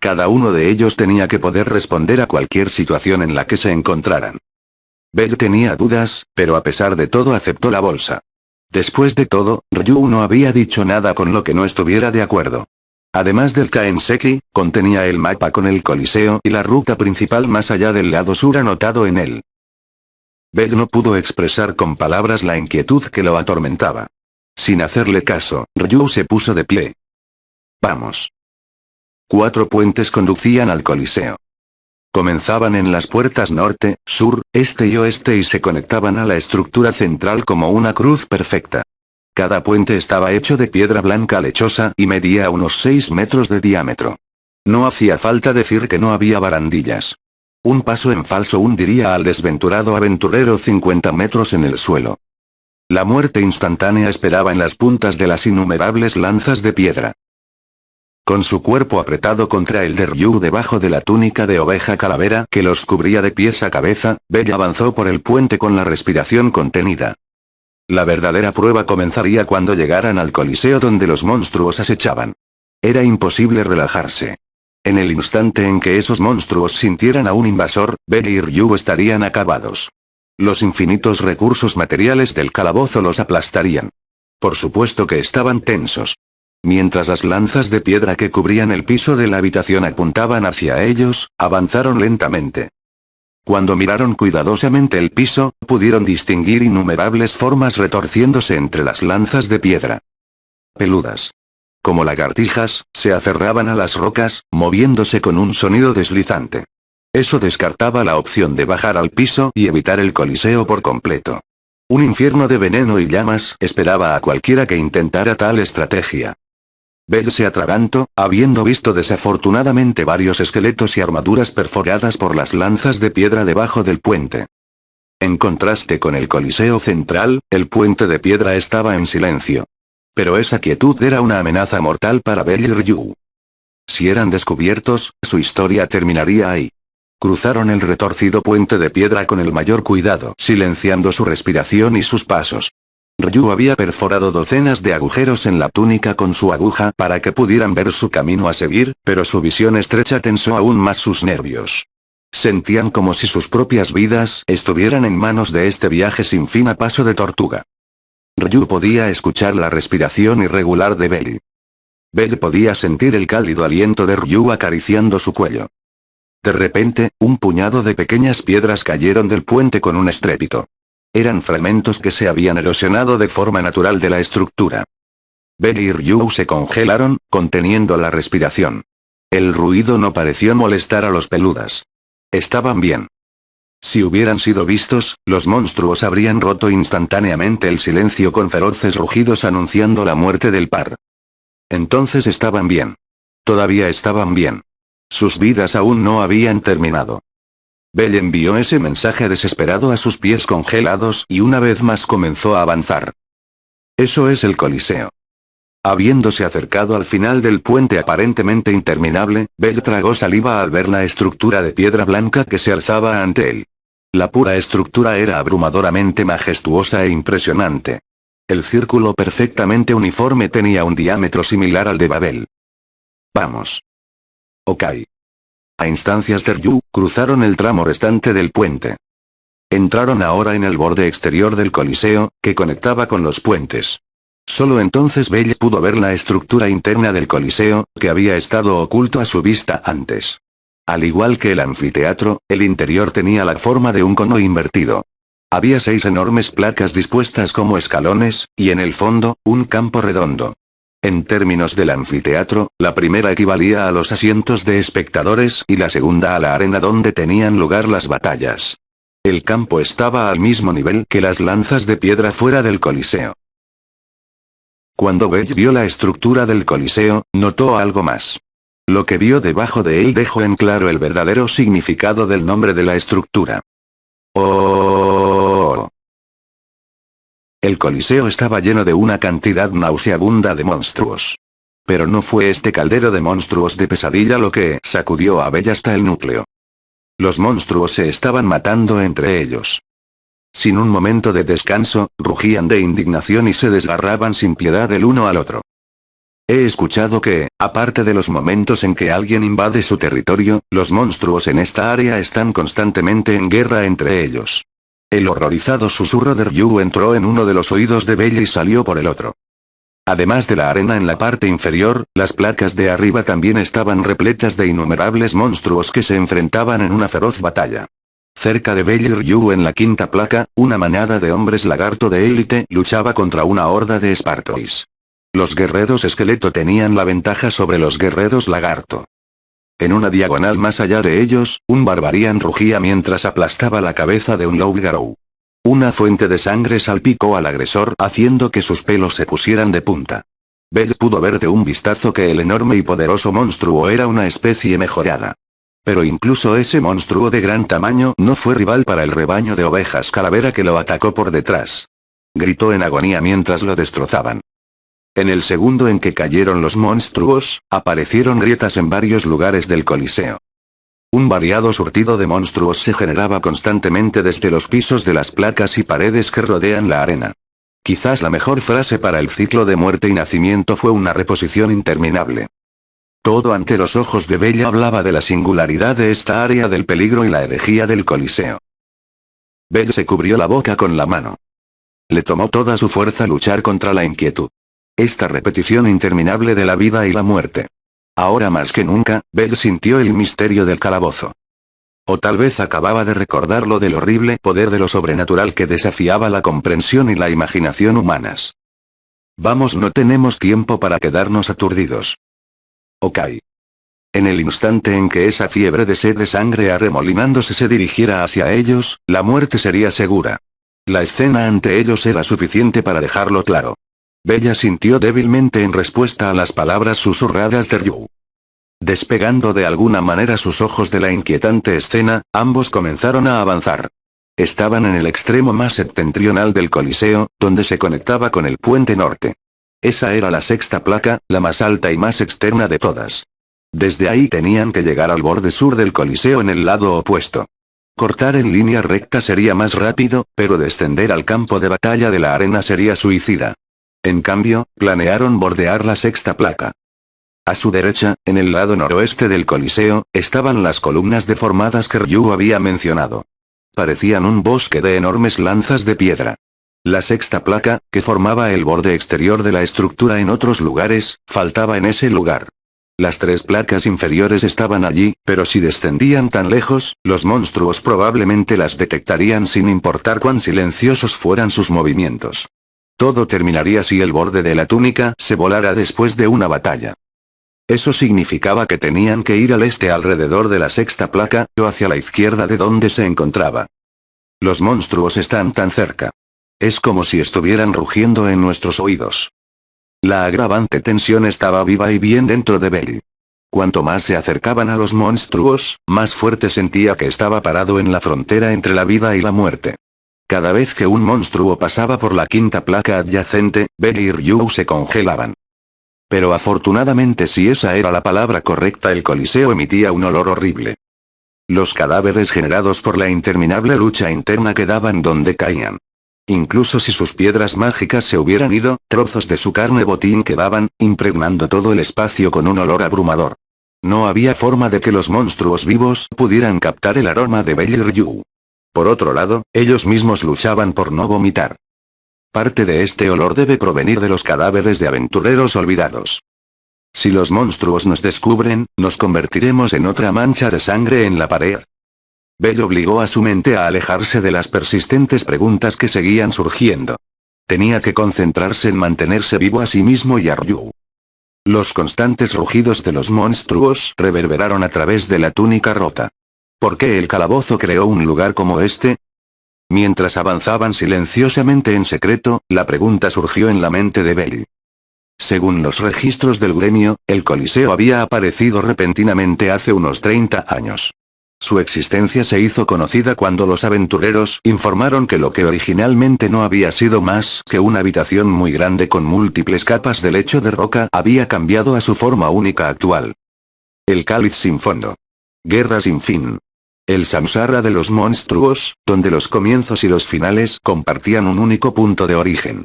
Cada uno de ellos tenía que poder responder a cualquier situación en la que se encontraran. Belle tenía dudas, pero a pesar de todo aceptó la bolsa. Después de todo, Ryu no había dicho nada con lo que no estuviera de acuerdo. Además del Kaenseki, contenía el mapa con el Coliseo y la ruta principal más allá del lado sur anotado en él. Belle no pudo expresar con palabras la inquietud que lo atormentaba. Sin hacerle caso, Ryu se puso de pie. Vamos. 4 puentes conducían al Coliseo. Comenzaban en las puertas norte, sur, este y oeste y se conectaban a la estructura central como una cruz perfecta. Cada puente estaba hecho de piedra blanca lechosa y medía unos 6 metros de diámetro. No hacía falta decir que no había barandillas. Un paso en falso hundiría al desventurado aventurero 50 metros en el suelo. La muerte instantánea esperaba en las puntas de las innumerables lanzas de piedra. Con su cuerpo apretado contra el de Ryu debajo de la túnica de oveja calavera que los cubría de pies a cabeza, Bella avanzó por el puente con la respiración contenida. La verdadera prueba comenzaría cuando llegaran al Coliseo donde los monstruos acechaban. Era imposible relajarse. En el instante en que esos monstruos sintieran a un invasor, Bella y Ryu estarían acabados. Los infinitos recursos materiales del calabozo los aplastarían. Por supuesto que estaban tensos. Mientras las lanzas de piedra que cubrían el piso de la habitación apuntaban hacia ellos, avanzaron lentamente. Cuando miraron cuidadosamente el piso, pudieron distinguir innumerables formas retorciéndose entre las lanzas de piedra. Peludas. Como lagartijas, se aferraban a las rocas, moviéndose con un sonido deslizante. Eso descartaba la opción de bajar al piso y evitar el Coliseo por completo. Un infierno de veneno y llamas esperaba a cualquiera que intentara tal estrategia. Belle se atragantó, habiendo visto desafortunadamente varios esqueletos y armaduras perforadas por las lanzas de piedra debajo del puente. En contraste con el Coliseo central, el puente de piedra estaba en silencio. Pero esa quietud era una amenaza mortal para Belle y Ryu. Si eran descubiertos, su historia terminaría ahí. Cruzaron el retorcido puente de piedra con el mayor cuidado, silenciando su respiración y sus pasos. Ryu había perforado docenas de agujeros en la túnica con su aguja para que pudieran ver su camino a seguir, pero su visión estrecha tensó aún más sus nervios. Sentían como si sus propias vidas estuvieran en manos de este viaje sin fin a paso de tortuga. Ryu podía escuchar la respiración irregular de Belle. Belle podía sentir el cálido aliento de Ryu acariciando su cuello. De repente, un puñado de pequeñas piedras cayeron del puente con un estrépito. Eran fragmentos que se habían erosionado de forma natural de la estructura. Belle y Ryu se congelaron, conteniendo la respiración. El ruido no pareció molestar a los peludas. Estaban bien. Si hubieran sido vistos, los monstruos habrían roto instantáneamente el silencio con feroces rugidos anunciando la muerte del par. Entonces estaban bien. Todavía estaban bien. Sus vidas aún no habían terminado. Belle envió ese mensaje desesperado a sus pies congelados y una vez más comenzó a avanzar. Eso es el Coliseo. Habiéndose acercado al final del puente aparentemente interminable, Belle tragó saliva al ver la estructura de piedra blanca que se alzaba ante él. La pura estructura era abrumadoramente majestuosa e impresionante. El círculo perfectamente uniforme tenía un diámetro similar al de Babel. Vamos. Ok. A instancias de Ryu, cruzaron el tramo restante del puente. Entraron ahora en el borde exterior del Coliseo, que conectaba con los puentes. Solo entonces Belle pudo ver la estructura interna del Coliseo, que había estado oculto a su vista antes. Al igual que el anfiteatro, el interior tenía la forma de un cono invertido. Había 6 enormes placas dispuestas como escalones, y en el fondo, un campo redondo. En términos del anfiteatro, la primera equivalía a los asientos de espectadores y la segunda a la arena donde tenían lugar las batallas. El campo estaba al mismo nivel que las lanzas de piedra fuera del Coliseo. Cuando Belle vio la estructura del Coliseo, notó algo más. Lo que vio debajo de él dejó en claro el verdadero significado del nombre de la estructura. ¡Oh! El Coliseo estaba lleno de una cantidad nauseabunda de monstruos. Pero no fue este caldero de monstruos de pesadilla lo que sacudió a Belle hasta el núcleo. Los monstruos se estaban matando entre ellos. Sin un momento de descanso, rugían de indignación y se desgarraban sin piedad el uno al otro. He escuchado que, aparte de los momentos en que alguien invade su territorio, los monstruos en esta área están constantemente en guerra entre ellos. El horrorizado susurro de Ryu entró en uno de los oídos de Belle y salió por el otro. Además de la arena en la parte inferior, las placas de arriba también estaban repletas de innumerables monstruos que se enfrentaban en una feroz batalla. Cerca de Belle y Ryu en la quinta placa, una manada de hombres lagarto de élite luchaba contra una horda de Spartois. Los guerreros esqueleto tenían la ventaja sobre los guerreros lagarto. En una diagonal más allá de ellos, un barbarian rugía mientras aplastaba la cabeza de un Loup-Garou. Una fuente de sangre salpicó al agresor haciendo que sus pelos se pusieran de punta. Belle pudo ver de un vistazo que el enorme y poderoso monstruo era una especie mejorada. Pero incluso ese monstruo de gran tamaño no fue rival para el rebaño de ovejas calavera que lo atacó por detrás. Gritó en agonía mientras lo destrozaban. En el segundo en que cayeron los monstruos, aparecieron grietas en varios lugares del Coliseo. Un variado surtido de monstruos se generaba constantemente desde los pisos de las placas y paredes que rodean la arena. Quizás la mejor frase para el ciclo de muerte y nacimiento fue una reposición interminable. Todo ante los ojos de Belle hablaba de la singularidad de esta área del peligro y la herejía del Coliseo. Belle se cubrió la boca con la mano. Le tomó toda su fuerza luchar contra la inquietud. Esta repetición interminable de la vida y la muerte. Ahora más que nunca, Belle sintió el misterio del calabozo. O tal vez acababa de recordar lo del horrible poder de lo sobrenatural que desafiaba la comprensión y la imaginación humanas. Vamos, no tenemos tiempo para quedarnos aturdidos. Ok. En el instante en que esa fiebre de sed de sangre arremolinándose se dirigiera hacia ellos, la muerte sería segura. La escena ante ellos era suficiente para dejarlo claro. Belle sintió débilmente en respuesta a las palabras susurradas de Ryu. Despegando de alguna manera sus ojos de la inquietante escena, ambos comenzaron a avanzar. Estaban en el extremo más septentrional del Coliseo, donde se conectaba con el puente norte. Esa era la sexta placa, la más alta y más externa de todas. Desde ahí tenían que llegar al borde sur del Coliseo en el lado opuesto. Cortar en línea recta sería más rápido, pero descender al campo de batalla de la arena sería suicida. En cambio, planearon bordear la sexta placa. A su derecha, en el lado noroeste del Coliseo, estaban las columnas deformadas que Ryu había mencionado. Parecían un bosque de enormes lanzas de piedra. La sexta placa, que formaba el borde exterior de la estructura en otros lugares, faltaba en ese lugar. Las 3 placas inferiores estaban allí, pero si descendían tan lejos, los monstruos probablemente las detectarían sin importar cuán silenciosos fueran sus movimientos. Todo terminaría si el borde de la túnica se volara después de una batalla. Eso significaba que tenían que ir al este alrededor de la sexta placa, o hacia la izquierda de donde se encontraba. Los monstruos están tan cerca. Es como si estuvieran rugiendo en nuestros oídos. La agravante tensión estaba viva y bien dentro de Bell. Cuanto más se acercaban a los monstruos, más fuerte sentía que estaba parado en la frontera entre la vida y la muerte. Cada vez que un monstruo pasaba por la quinta placa adyacente, Bell y Ryu se congelaban. Pero afortunadamente, si esa era la palabra correcta, el coliseo emitía un olor horrible. Los cadáveres generados por la interminable lucha interna quedaban donde caían. Incluso si sus piedras mágicas se hubieran ido, trozos de su carne botín quedaban, impregnando todo el espacio con un olor abrumador. No había forma de que los monstruos vivos pudieran captar el aroma de Bell y Ryu. Por otro lado, ellos mismos luchaban por no vomitar. Parte de este olor debe provenir de los cadáveres de aventureros olvidados. Si los monstruos nos descubren, nos convertiremos en otra mancha de sangre en la pared. Bell obligó a su mente a alejarse de las persistentes preguntas que seguían surgiendo. Tenía que concentrarse en mantenerse vivo a sí mismo y a Ryu. Los constantes rugidos de los monstruos reverberaron a través de la túnica rota. ¿Por qué el calabozo creó un lugar como este? Mientras avanzaban silenciosamente en secreto, la pregunta surgió en la mente de Bell. Según los registros del gremio, el Coliseo había aparecido repentinamente hace unos 30 años. Su existencia se hizo conocida cuando los aventureros informaron que lo que originalmente no había sido más que una habitación muy grande con múltiples capas de lecho de roca había cambiado a su forma única actual. El cáliz sin fondo. Guerra sin fin. El samsara de los monstruos, donde los comienzos y los finales compartían un único punto de origen.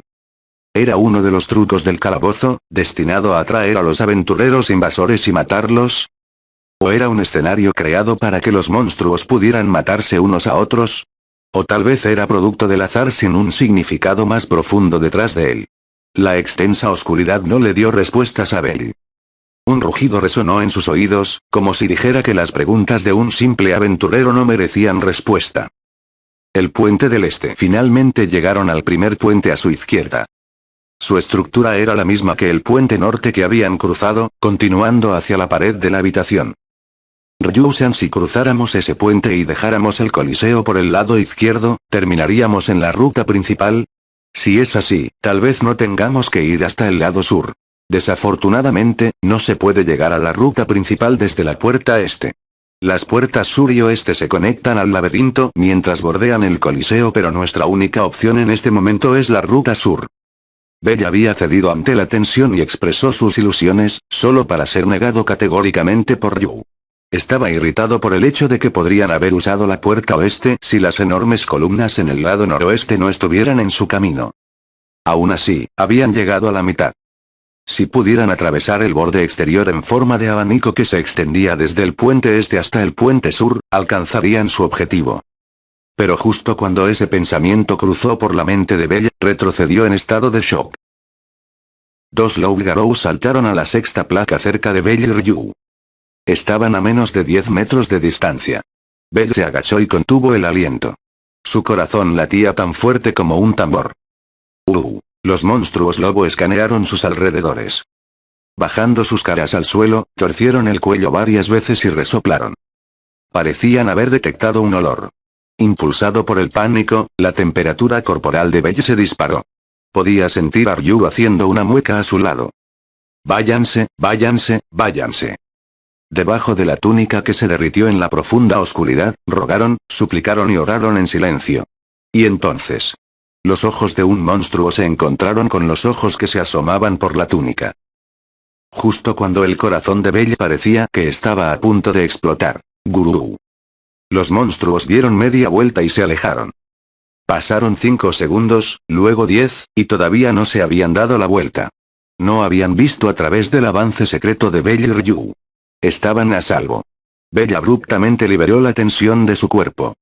Era uno de los trucos del calabozo, destinado a atraer a los aventureros invasores y matarlos. ¿O era un escenario creado para que los monstruos pudieran matarse unos a otros? ¿O tal vez era producto del azar sin un significado más profundo detrás de él? La extensa oscuridad no le dio respuestas a Bell. Un rugido resonó en sus oídos, como si dijera que las preguntas de un simple aventurero no merecían respuesta. El puente del este. Finalmente llegaron al primer puente a su izquierda. Su estructura era la misma que el puente norte que habían cruzado, continuando hacia la pared de la habitación. Ryu-san, si cruzáramos ese puente y dejáramos el coliseo por el lado izquierdo, ¿terminaríamos en la ruta principal? Si es así, tal vez no tengamos que ir hasta el lado sur. Desafortunadamente, no se puede llegar a la ruta principal desde la puerta este. Las puertas sur y oeste se conectan al laberinto mientras bordean el coliseo, pero nuestra única opción en este momento es la ruta sur. Bell había cedido ante la tensión y expresó sus ilusiones, solo para ser negado categóricamente por Ryu. Estaba irritado por el hecho de que podrían haber usado la puerta oeste si las enormes columnas en el lado noroeste no estuvieran en su camino. Aún así, habían llegado a la mitad. Si pudieran atravesar el borde exterior en forma de abanico que se extendía desde el puente este hasta el puente sur, alcanzarían su objetivo. Pero justo cuando ese pensamiento cruzó por la mente de Bell, retrocedió en estado de shock. Dos Loup-Garou saltaron a la sexta placa cerca de Bell y Ryu. Estaban a menos de 10 metros de distancia. Bell se agachó y contuvo el aliento. Su corazón latía tan fuerte como un tambor. Los monstruos lobo escanearon sus alrededores. Bajando sus caras al suelo, torcieron el cuello varias veces y resoplaron. Parecían haber detectado un olor. Impulsado por el pánico, la temperatura corporal de Bell se disparó. Podía sentir a Ryu haciendo una mueca a su lado. Váyanse, váyanse, váyanse. Debajo de la túnica que se derritió en la profunda oscuridad, rogaron, suplicaron y oraron en silencio. Y entonces, los ojos de un monstruo se encontraron con los ojos que se asomaban por la túnica. Justo cuando el corazón de Bell parecía que estaba a punto de explotar. Gurú. Los monstruos dieron media vuelta y se alejaron. Pasaron 5 segundos, luego 10, y todavía no se habían dado la vuelta. No habían visto a través del avance secreto de Bell y Ryu. Estaban a salvo. Bell abruptamente liberó la tensión de su cuerpo.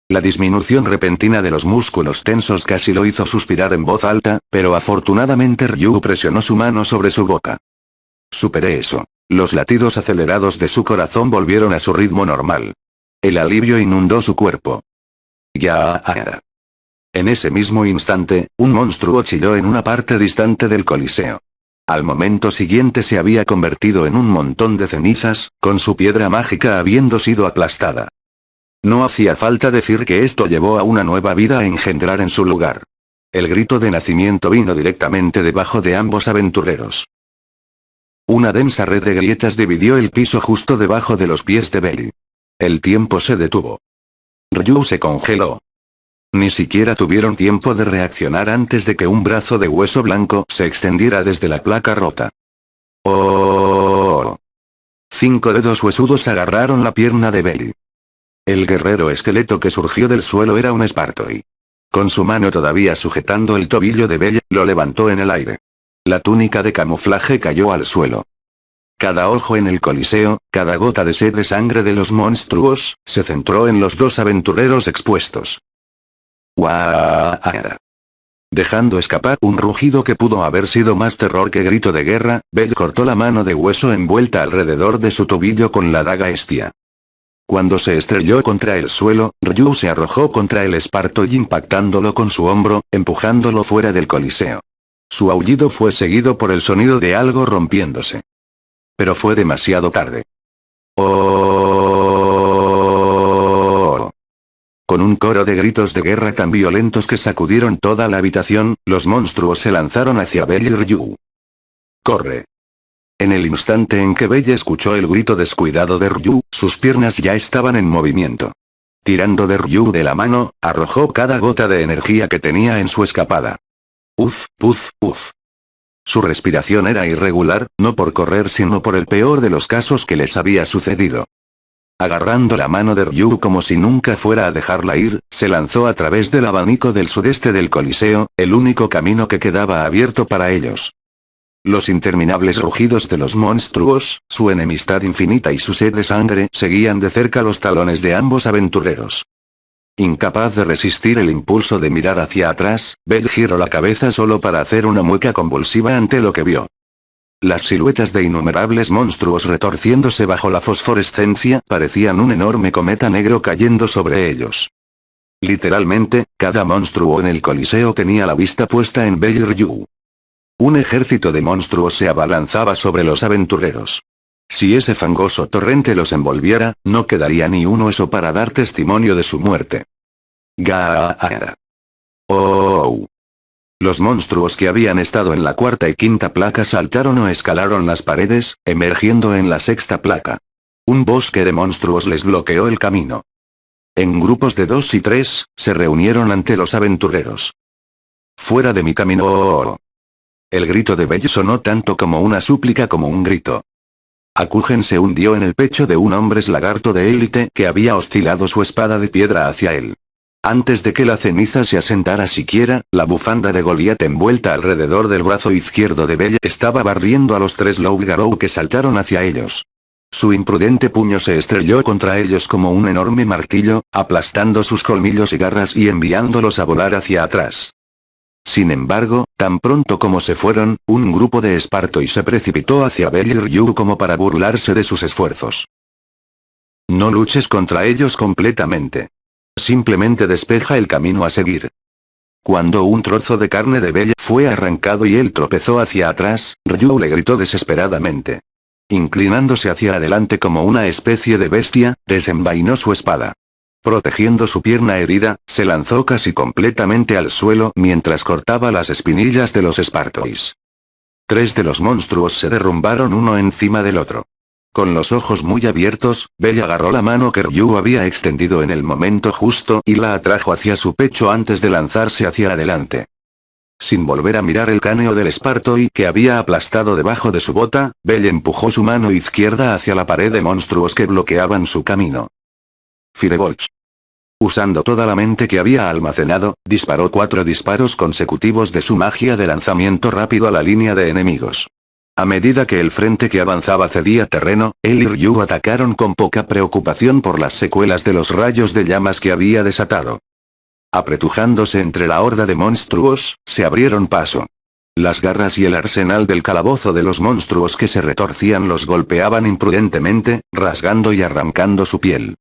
La disminución repentina de los músculos tensos casi lo hizo suspirar en voz alta, pero afortunadamente Ryu presionó su mano sobre su boca. Superé eso. Los latidos acelerados de su corazón volvieron a su ritmo normal. El alivio inundó su cuerpo. Ya. En ese mismo instante, un monstruo chilló en una parte distante del coliseo. Al momento siguiente se había convertido en un montón de cenizas, con su piedra mágica habiendo sido aplastada. No hacía falta decir que esto llevó a una nueva vida a engendrar en su lugar. El grito de nacimiento vino directamente debajo de ambos aventureros. Una densa red de grietas dividió el piso justo debajo de los pies de Bell. El tiempo se detuvo. Ryu se congeló. Ni siquiera tuvieron tiempo de reaccionar antes de que un brazo de hueso blanco se extendiera desde la placa rota. ¡Oh! 5 dedos huesudos agarraron la pierna de Bell. El guerrero esqueleto que surgió del suelo era un Spartoy. Con su mano todavía sujetando el tobillo de Bell, lo levantó en el aire. La túnica de camuflaje cayó al suelo. Cada ojo en el coliseo, cada gota de sed de sangre de los monstruos, se centró en los dos aventureros expuestos. ¡Guau! Dejando escapar un rugido que pudo haber sido más terror que grito de guerra, Bell cortó la mano de hueso envuelta alrededor de su tobillo con la daga Estia. Cuando se estrelló contra el suelo, Ryu se arrojó contra el Spartoy impactándolo con su hombro, empujándolo fuera del coliseo. Su aullido fue seguido por el sonido de algo rompiéndose. Pero fue demasiado tarde. ¡Oh! Con un coro de gritos de guerra tan violentos que sacudieron toda la habitación, los monstruos se lanzaron hacia Bell y Ryu. ¡Corre! En el instante en que Bell escuchó el grito descuidado de Ryu, sus piernas ya estaban en movimiento. Tirando de Ryu de la mano, arrojó cada gota de energía que tenía en su escapada. Uf, uf, uf. Su respiración era irregular, no por correr sino por el peor de los casos que les había sucedido. Agarrando la mano de Ryu como si nunca fuera a dejarla ir, se lanzó a través del abanico del sudeste del coliseo, el único camino que quedaba abierto para ellos. Los interminables rugidos de los monstruos, su enemistad infinita y su sed de sangre seguían de cerca los talones de ambos aventureros. Incapaz de resistir el impulso de mirar hacia atrás, Bell giró la cabeza solo para hacer una mueca convulsiva ante lo que vio. Las siluetas de innumerables monstruos retorciéndose bajo la fosforescencia parecían un enorme cometa negro cayendo sobre ellos. Literalmente, cada monstruo en el coliseo tenía la vista puesta en Bell y Ryu. Un ejército de monstruos se abalanzaba sobre los aventureros. Si ese fangoso torrente los envolviera, no quedaría ni un hueso para dar testimonio de su muerte. ¡Gaaa! ¡Oh! Los monstruos que habían estado en la cuarta y quinta placa saltaron o escalaron las paredes, emergiendo en la sexta placa. Un bosque de monstruos les bloqueó el camino. En grupos de 2 y 3, se reunieron ante los aventureros. ¡Fuera de mi camino! ¡Oh! El grito de Bell sonó tanto como una súplica como un grito. Akugen se hundió en el pecho de un hombre lagarto de élite que había oscilado su espada de piedra hacia él. Antes de que la ceniza se asentara siquiera, la bufanda de Goliat envuelta alrededor del brazo izquierdo de Bell estaba barriendo a los 3 Loup-Garou que saltaron hacia ellos. Su imprudente puño se estrelló contra ellos como un enorme martillo, aplastando sus colmillos y garras y enviándolos a volar hacia atrás. Sin embargo, tan pronto como se fueron, un grupo de Spartoy se precipitó hacia Bell y Ryu como para burlarse de sus esfuerzos. No luches contra ellos completamente. Simplemente despeja el camino a seguir. Cuando un trozo de carne de Bell fue arrancado y él tropezó hacia atrás, Ryu le gritó desesperadamente. Inclinándose hacia adelante como una especie de bestia, desenvainó su espada. Protegiendo su pierna herida, se lanzó casi completamente al suelo mientras cortaba las espinillas de los Spartoys. 3 de los monstruos se derrumbaron uno encima del otro. Con los ojos muy abiertos, Bell agarró la mano que Ryu había extendido en el momento justo y la atrajo hacia su pecho antes de lanzarse hacia adelante. Sin volver a mirar el cráneo del Spartoy que había aplastado debajo de su bota, Bell empujó su mano izquierda hacia la pared de monstruos que bloqueaban su camino. Firebolt. Usando toda la mente que había almacenado, disparó 4 disparos consecutivos de su magia de lanzamiento rápido a la línea de enemigos. A medida que el frente que avanzaba cedía terreno, él y Ryu atacaron con poca preocupación por las secuelas de los rayos de llamas que había desatado. Apretujándose entre la horda de monstruos, se abrieron paso. Las garras y el arsenal del calabozo de los monstruos que se retorcían los golpeaban imprudentemente, rasgando y arrancando su piel.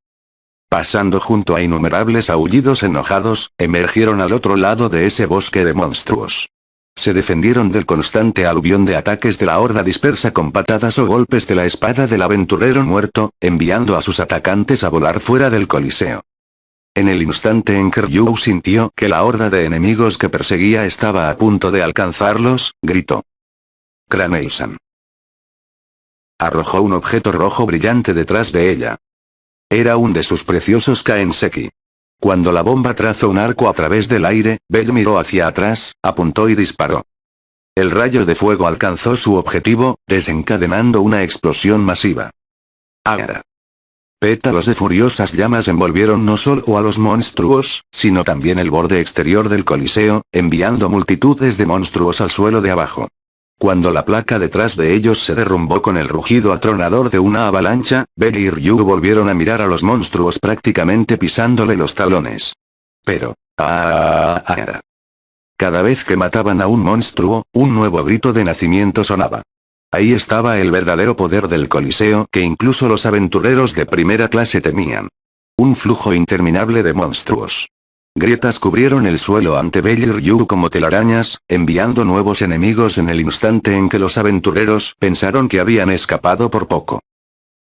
Pasando junto a innumerables aullidos enojados, emergieron al otro lado de ese bosque de monstruos. Se defendieron del constante aluvión de ataques de la horda dispersa con patadas o golpes de la espada del aventurero muerto, enviando a sus atacantes a volar fuera del coliseo. En el instante en que Ryu sintió que la horda de enemigos que perseguía estaba a punto de alcanzarlos, gritó: «Cranelsan». Arrojó un objeto rojo brillante detrás de ella. Era un de sus preciosos Kaenseki. Cuando la bomba trazó un arco a través del aire, Bell miró hacia atrás, apuntó y disparó. El rayo de fuego alcanzó su objetivo, desencadenando una explosión masiva. ¡Ah! Pétalos de furiosas llamas envolvieron no solo a los monstruos, sino también el borde exterior del coliseo, enviando multitudes de monstruos al suelo de abajo. Cuando la placa detrás de ellos se derrumbó con el rugido atronador de una avalancha, Bell y Ryu volvieron a mirar a los monstruos prácticamente pisándole los talones. Pero, cada vez que mataban a un monstruo, un nuevo grito de nacimiento sonaba. Ahí estaba el verdadero poder del coliseo que incluso los aventureros de primera clase temían. Un flujo interminable de monstruos. Grietas cubrieron el suelo ante Bell y Ryu como telarañas, enviando nuevos enemigos en el instante en que los aventureros pensaron que habían escapado por poco.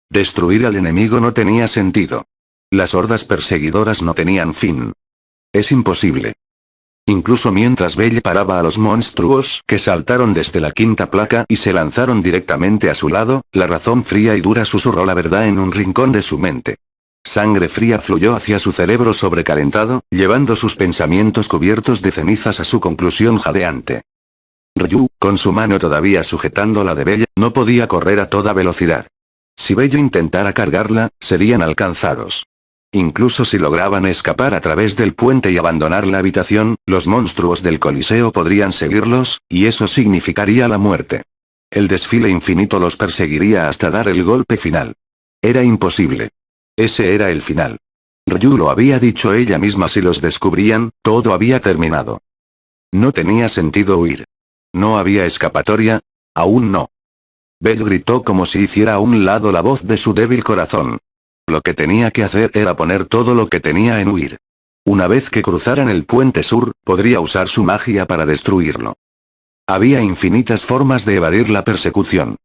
Destruir al enemigo no tenía sentido. Las hordas perseguidoras no tenían fin. Es imposible. Incluso mientras Bell paraba a los monstruos que saltaron desde la quinta placa y se lanzaron directamente a su lado, la razón fría y dura susurró la verdad en un rincón de su mente. Sangre fría fluyó hacia su cerebro sobrecalentado, llevando sus pensamientos cubiertos de cenizas a su conclusión jadeante. Ryu, con su mano todavía sujetando la de Bell, no podía correr a toda velocidad. Si Bell intentara cargarla, serían alcanzados. Incluso si lograban escapar a través del puente y abandonar la habitación, los monstruos del coliseo podrían seguirlos, y eso significaría la muerte. El desfile infinito los perseguiría hasta dar el golpe final. Era imposible. Ese era el final. Ryu lo había dicho ella misma, si los descubrían, todo había terminado. No tenía sentido huir. No había escapatoria, aún no. Bell gritó como si hiciera a un lado la voz de su débil corazón. Lo que tenía que hacer era poner todo lo que tenía en huir. Una vez que cruzaran el puente sur, podría usar su magia para destruirlo. Había infinitas formas de evadir la persecución.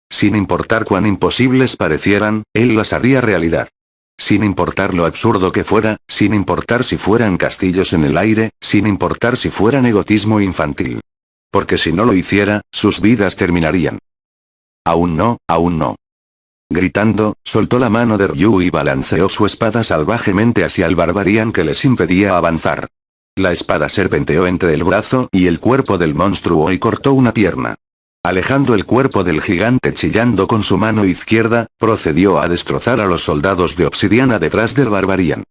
Sin importar cuán imposibles parecieran, él las haría realidad. Sin importar lo absurdo que fuera, sin importar si fueran castillos en el aire, sin importar si fueran egoísmo infantil. Porque si no lo hiciera, sus vidas terminarían. Aún no, aún no. Gritando, soltó la mano de Ryu y balanceó su espada salvajemente hacia el barbarian que les impedía avanzar. La espada serpenteó entre el brazo y el cuerpo del monstruo y cortó una pierna. Alejando el cuerpo del gigante chillando con su mano izquierda, procedió a destrozar a los soldados de obsidiana detrás del barbarian.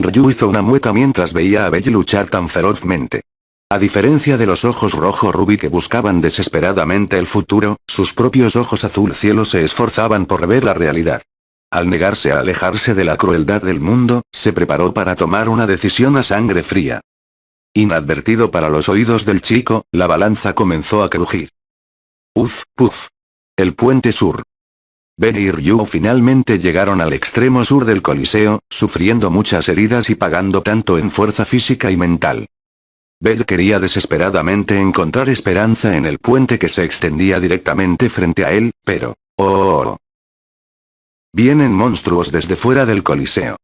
Ryu hizo una mueca mientras veía a Bell luchar tan ferozmente. A diferencia de los ojos rojo rubí que buscaban desesperadamente el futuro, sus propios ojos azul cielo se esforzaban por ver la realidad. Al negarse a alejarse de la crueldad del mundo, se preparó para tomar una decisión a sangre fría. Inadvertido para los oídos del chico, la balanza comenzó a crujir. Uf, puf. El puente sur. Bell y Ryu finalmente llegaron al extremo sur del coliseo, sufriendo muchas heridas y pagando tanto en fuerza física y mental. Bell quería desesperadamente encontrar esperanza en el puente que se extendía directamente frente a él, pero... ¡oh! Vienen monstruos desde fuera del coliseo.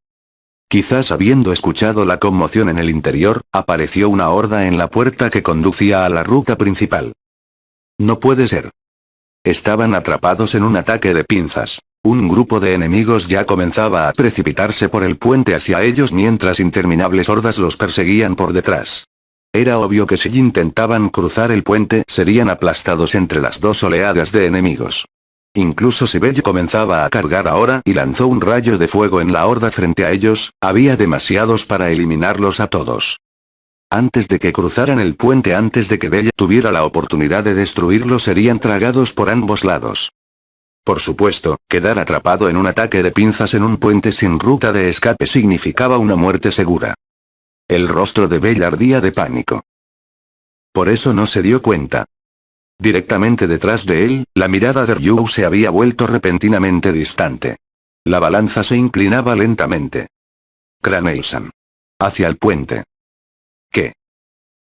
Quizás habiendo escuchado la conmoción en el interior, apareció una horda en la puerta que conducía a la ruta principal. No puede ser. Estaban atrapados en un ataque de pinzas. Un grupo de enemigos ya comenzaba a precipitarse por el puente hacia ellos mientras interminables hordas los perseguían por detrás. Era obvio que si intentaban cruzar el puente serían aplastados entre las dos oleadas de enemigos. Incluso si Bell comenzaba a cargar ahora y lanzó un rayo de fuego en la horda frente a ellos, había demasiados para eliminarlos a todos. Antes de que cruzaran el puente, antes de que Bell tuviera la oportunidad de destruirlo, serían tragados por ambos lados. Por supuesto, quedar atrapado en un ataque de pinzas en un puente sin ruta de escape significaba una muerte segura. El rostro de Bell ardía de pánico. Por eso no se dio cuenta. Directamente detrás de él, la mirada de Ryu se había vuelto repentinamente distante. La balanza se inclinaba lentamente. Cranelsan. Hacia el puente. ¿Qué?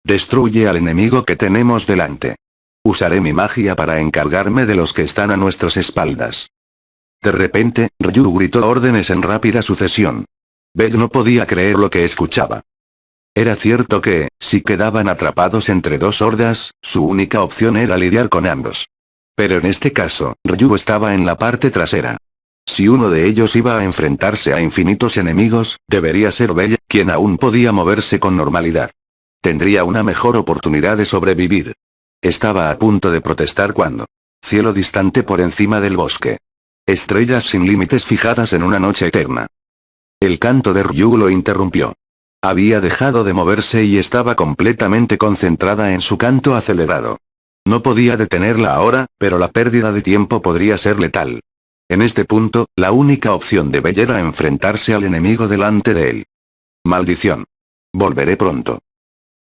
Destruye al enemigo que tenemos delante. Usaré mi magia para encargarme de los que están a nuestras espaldas. De repente, Ryu gritó órdenes en rápida sucesión. Bell no podía creer lo que escuchaba. Era cierto que, si quedaban atrapados entre dos hordas, su única opción era lidiar con ambos. Pero en este caso, Ryu estaba en la parte trasera. Si uno de ellos iba a enfrentarse a infinitos enemigos, debería ser Bell, quien aún podía moverse con normalidad. Tendría una mejor oportunidad de sobrevivir. Estaba a punto de protestar cuando... Cielo distante por encima del bosque. Estrellas sin límites fijadas en una noche eterna. El canto de Ryu lo interrumpió. Había dejado de moverse y estaba completamente concentrada en su canto acelerado. No podía detenerla ahora, pero la pérdida de tiempo podría ser letal. En este punto, la única opción de Bell era enfrentarse al enemigo delante de él. Maldición. Volveré pronto.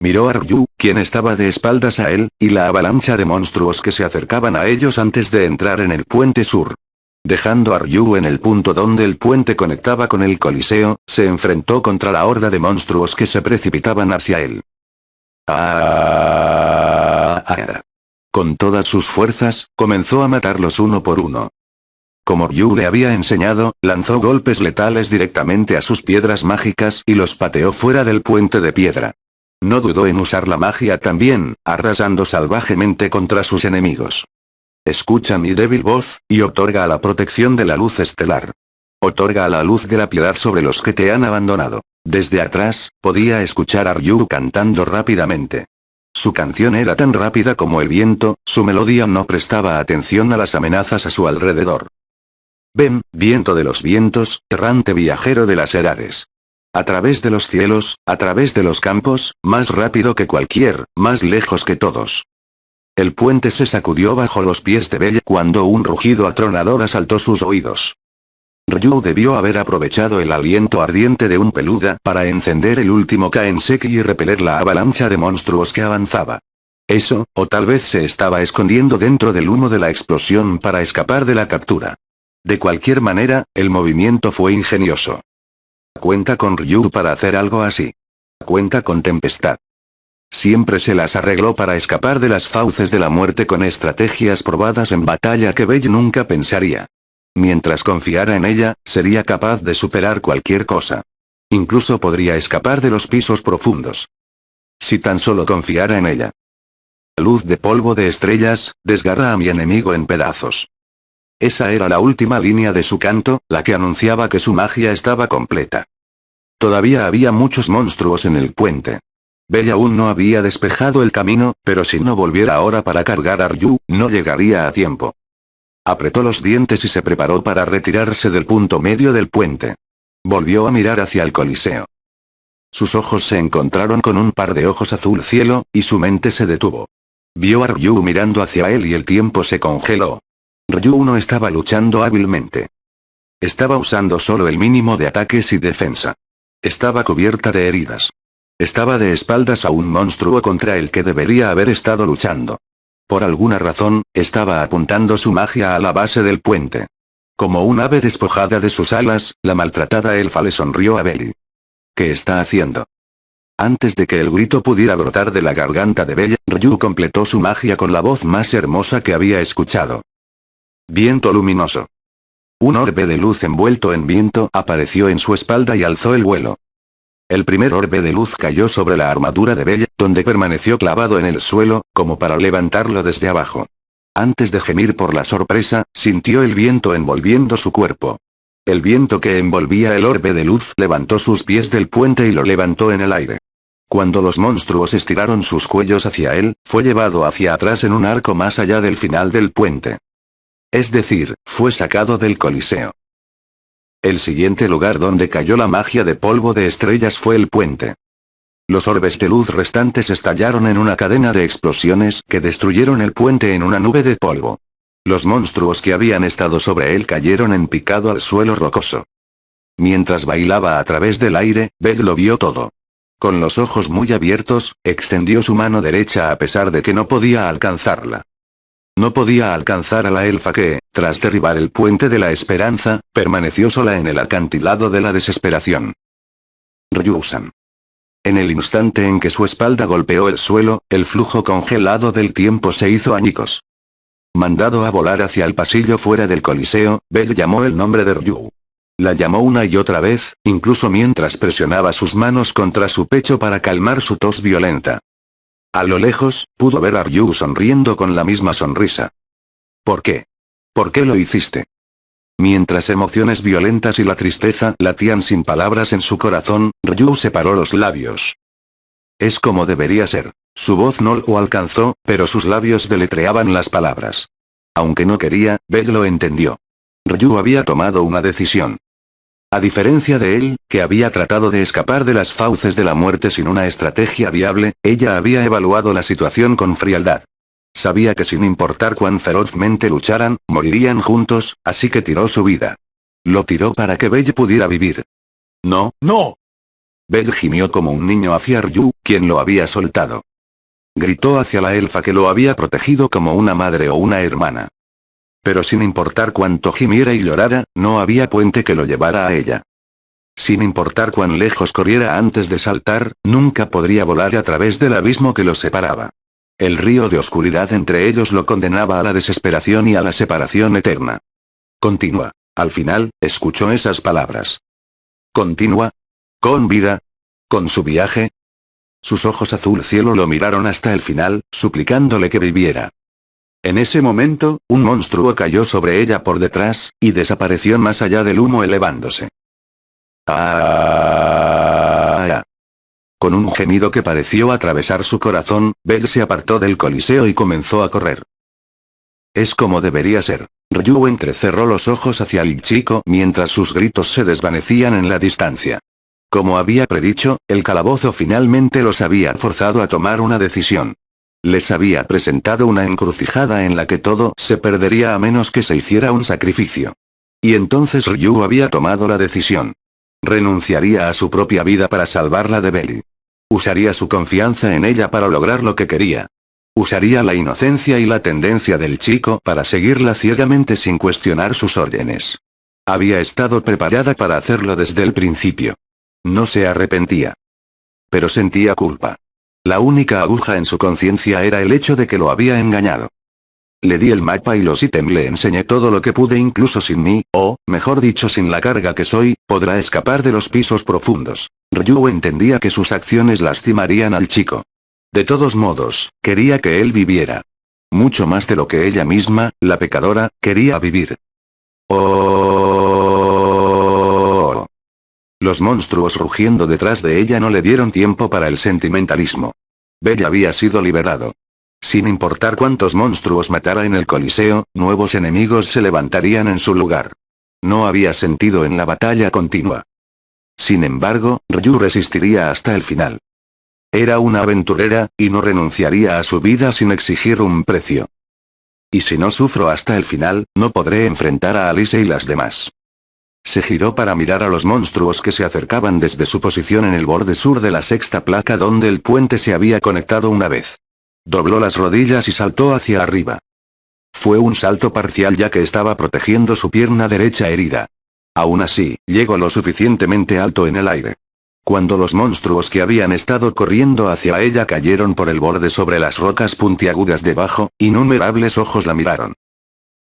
Miró a Ryu, quien estaba de espaldas a él, y la avalancha de monstruos que se acercaban a ellos antes de entrar en el puente sur. Dejando a Ryu en el punto donde el puente conectaba con el Coliseo, se enfrentó contra la horda de monstruos que se precipitaban hacia él. Con todas sus fuerzas, comenzó a matarlos uno por uno. Como Ryu le había enseñado, lanzó golpes letales directamente a sus piedras mágicas y los pateó fuera del puente de piedra. No dudó en usar la magia también, arrasando salvajemente contra sus enemigos. Escucha mi débil voz, y otorga a la protección de la luz estelar. Otorga a la luz de la piedad sobre los que te han abandonado. Desde atrás, podía escuchar a Ryu cantando rápidamente. Su canción era tan rápida como el viento, su melodía no prestaba atención a las amenazas a su alrededor. Ven, viento de los vientos, errante viajero de las edades. A través de los cielos, a través de los campos, más rápido que cualquier, más lejos que todos. El puente se sacudió bajo los pies de Bell cuando un rugido atronador asaltó sus oídos. Ryu debió haber aprovechado el aliento ardiente de un peluda para encender el último Kaenseki y repeler la avalancha de monstruos que avanzaba. Eso, o tal vez se estaba escondiendo dentro del humo de la explosión para escapar de la captura. De cualquier manera, el movimiento fue ingenioso. Cuenta con Ryu para hacer algo así. Cuenta con Tempestad. Siempre se las arregló para escapar de las fauces de la muerte con estrategias probadas en batalla que Bell nunca pensaría. Mientras confiara en ella, sería capaz de superar cualquier cosa. Incluso podría escapar de los pisos profundos. Si tan solo confiara en ella. Luz de polvo de estrellas, desgarra a mi enemigo en pedazos. Esa era la última línea de su canto, la que anunciaba que su magia estaba completa. Todavía había muchos monstruos en el puente. Bell aún no había despejado el camino, pero si no volviera ahora para cargar a Ryu, no llegaría a tiempo. Apretó los dientes y se preparó para retirarse del punto medio del puente. Volvió a mirar hacia el Coliseo. Sus ojos se encontraron con un par de ojos azul cielo, y su mente se detuvo. Vio a Ryu mirando hacia él y el tiempo se congeló. Ryu no estaba luchando hábilmente. Estaba usando solo el mínimo de ataques y defensa. Estaba cubierta de heridas. Estaba de espaldas a un monstruo contra el que debería haber estado luchando. Por alguna razón, estaba apuntando su magia a la base del puente. Como un ave despojada de sus alas, la maltratada elfa le sonrió a Bell. ¿Qué está haciendo? Antes de que el grito pudiera brotar de la garganta de Bell, Ryu completó su magia con la voz más hermosa que había escuchado. Viento luminoso. Un orbe de luz envuelto en viento apareció en su espalda y alzó el vuelo. El primer orbe de luz cayó sobre la armadura de Bell, donde permaneció clavado en el suelo, como para levantarlo desde abajo. Antes de gemir por la sorpresa, sintió el viento envolviendo su cuerpo. El viento que envolvía el orbe de luz levantó sus pies del puente y lo levantó en el aire. Cuando los monstruos estiraron sus cuellos hacia él, fue llevado hacia atrás en un arco más allá del final del puente. Es decir, fue sacado del Coliseo. El siguiente lugar donde cayó la magia de polvo de estrellas fue el puente. Los orbes de luz restantes estallaron en una cadena de explosiones que destruyeron el puente en una nube de polvo. Los monstruos que habían estado sobre él cayeron en picado al suelo rocoso. Mientras bailaba a través del aire, Bell lo vio todo. Con los ojos muy abiertos, extendió su mano derecha a pesar de que no podía alcanzarla. No podía alcanzar a la elfa que, tras derribar el puente de la esperanza, permaneció sola en el acantilado de la desesperación. Ryu-san. En el instante en que su espalda golpeó el suelo, el flujo congelado del tiempo se hizo añicos. Mandado a volar hacia el pasillo fuera del coliseo, Bell llamó el nombre de Ryu. La llamó una y otra vez, incluso mientras presionaba sus manos contra su pecho para calmar su tos violenta. A lo lejos, pudo ver a Ryu sonriendo con la misma sonrisa. ¿Por qué? ¿Por qué lo hiciste? Mientras emociones violentas y la tristeza latían sin palabras en su corazón, Ryu separó los labios. Es como debería ser. Su voz no lo alcanzó, pero sus labios deletreaban las palabras. Aunque no quería, Bell lo entendió. Ryu había tomado una decisión. A diferencia de él, que había tratado de escapar de las fauces de la muerte sin una estrategia viable, ella había evaluado la situación con frialdad. Sabía que sin importar cuán ferozmente lucharan, morirían juntos, así que tiró su vida. Lo tiró para que Bell pudiera vivir. No, no. Bell gimió como un niño hacia Ryu, quien lo había soltado. Gritó hacia la elfa que lo había protegido como una madre o una hermana. Pero sin importar cuánto gimiera y llorara, no había puente que lo llevara a ella. Sin importar cuán lejos corriera antes de saltar, nunca podría volar a través del abismo que los separaba. El río de oscuridad entre ellos lo condenaba a la desesperación y a la separación eterna. Continúa. Al final, escuchó esas palabras. Continúa. ¿Con vida? ¿Con su viaje? Sus ojos azul cielo lo miraron hasta el final, suplicándole que viviera. En ese momento, un monstruo cayó sobre ella por detrás, y desapareció más allá del humo elevándose. ¡Ah! Con un gemido que pareció atravesar su corazón, Bell se apartó del coliseo y comenzó a correr. Es como debería ser. Ryu entrecerró los ojos hacia el chico mientras sus gritos se desvanecían en la distancia. Como había predicho, el calabozo finalmente los había forzado a tomar una decisión. Les había presentado una encrucijada en la que todo se perdería a menos que se hiciera un sacrificio. Y entonces Ryu había tomado la decisión. Renunciaría a su propia vida para salvarla de Bell. Usaría su confianza en ella para lograr lo que quería. Usaría la inocencia y la tendencia del chico para seguirla ciegamente sin cuestionar sus órdenes. Había estado preparada para hacerlo desde el principio. No se arrepentía. Pero sentía culpa. La única aguja en su conciencia era el hecho de que lo había engañado. Le di el mapa y los ítems, le enseñé todo lo que pude, incluso sin mí, o, mejor dicho, sin la carga que soy, podrá escapar de los pisos profundos. Ryu entendía que sus acciones lastimarían al chico. De todos modos, quería que él viviera. Mucho más de lo que ella misma, la pecadora, quería vivir. Oh. Los monstruos rugiendo detrás de ella no le dieron tiempo para el sentimentalismo. Bell había sido liberado. Sin importar cuántos monstruos matara en el coliseo, nuevos enemigos se levantarían en su lugar. No había sentido en la batalla continua. Sin embargo, Ryu resistiría hasta el final. Era una aventurera, y no renunciaría a su vida sin exigir un precio. Y si no sufro hasta el final, no podré enfrentar a Alice y las demás. Se giró para mirar a los monstruos que se acercaban desde su posición en el borde sur de la sexta placa donde el puente se había conectado una vez. Dobló las rodillas y saltó hacia arriba. Fue un salto parcial ya que estaba protegiendo su pierna derecha herida. Aún así, llegó lo suficientemente alto en el aire. Cuando los monstruos que habían estado corriendo hacia ella cayeron por el borde sobre las rocas puntiagudas debajo, innumerables ojos la miraron.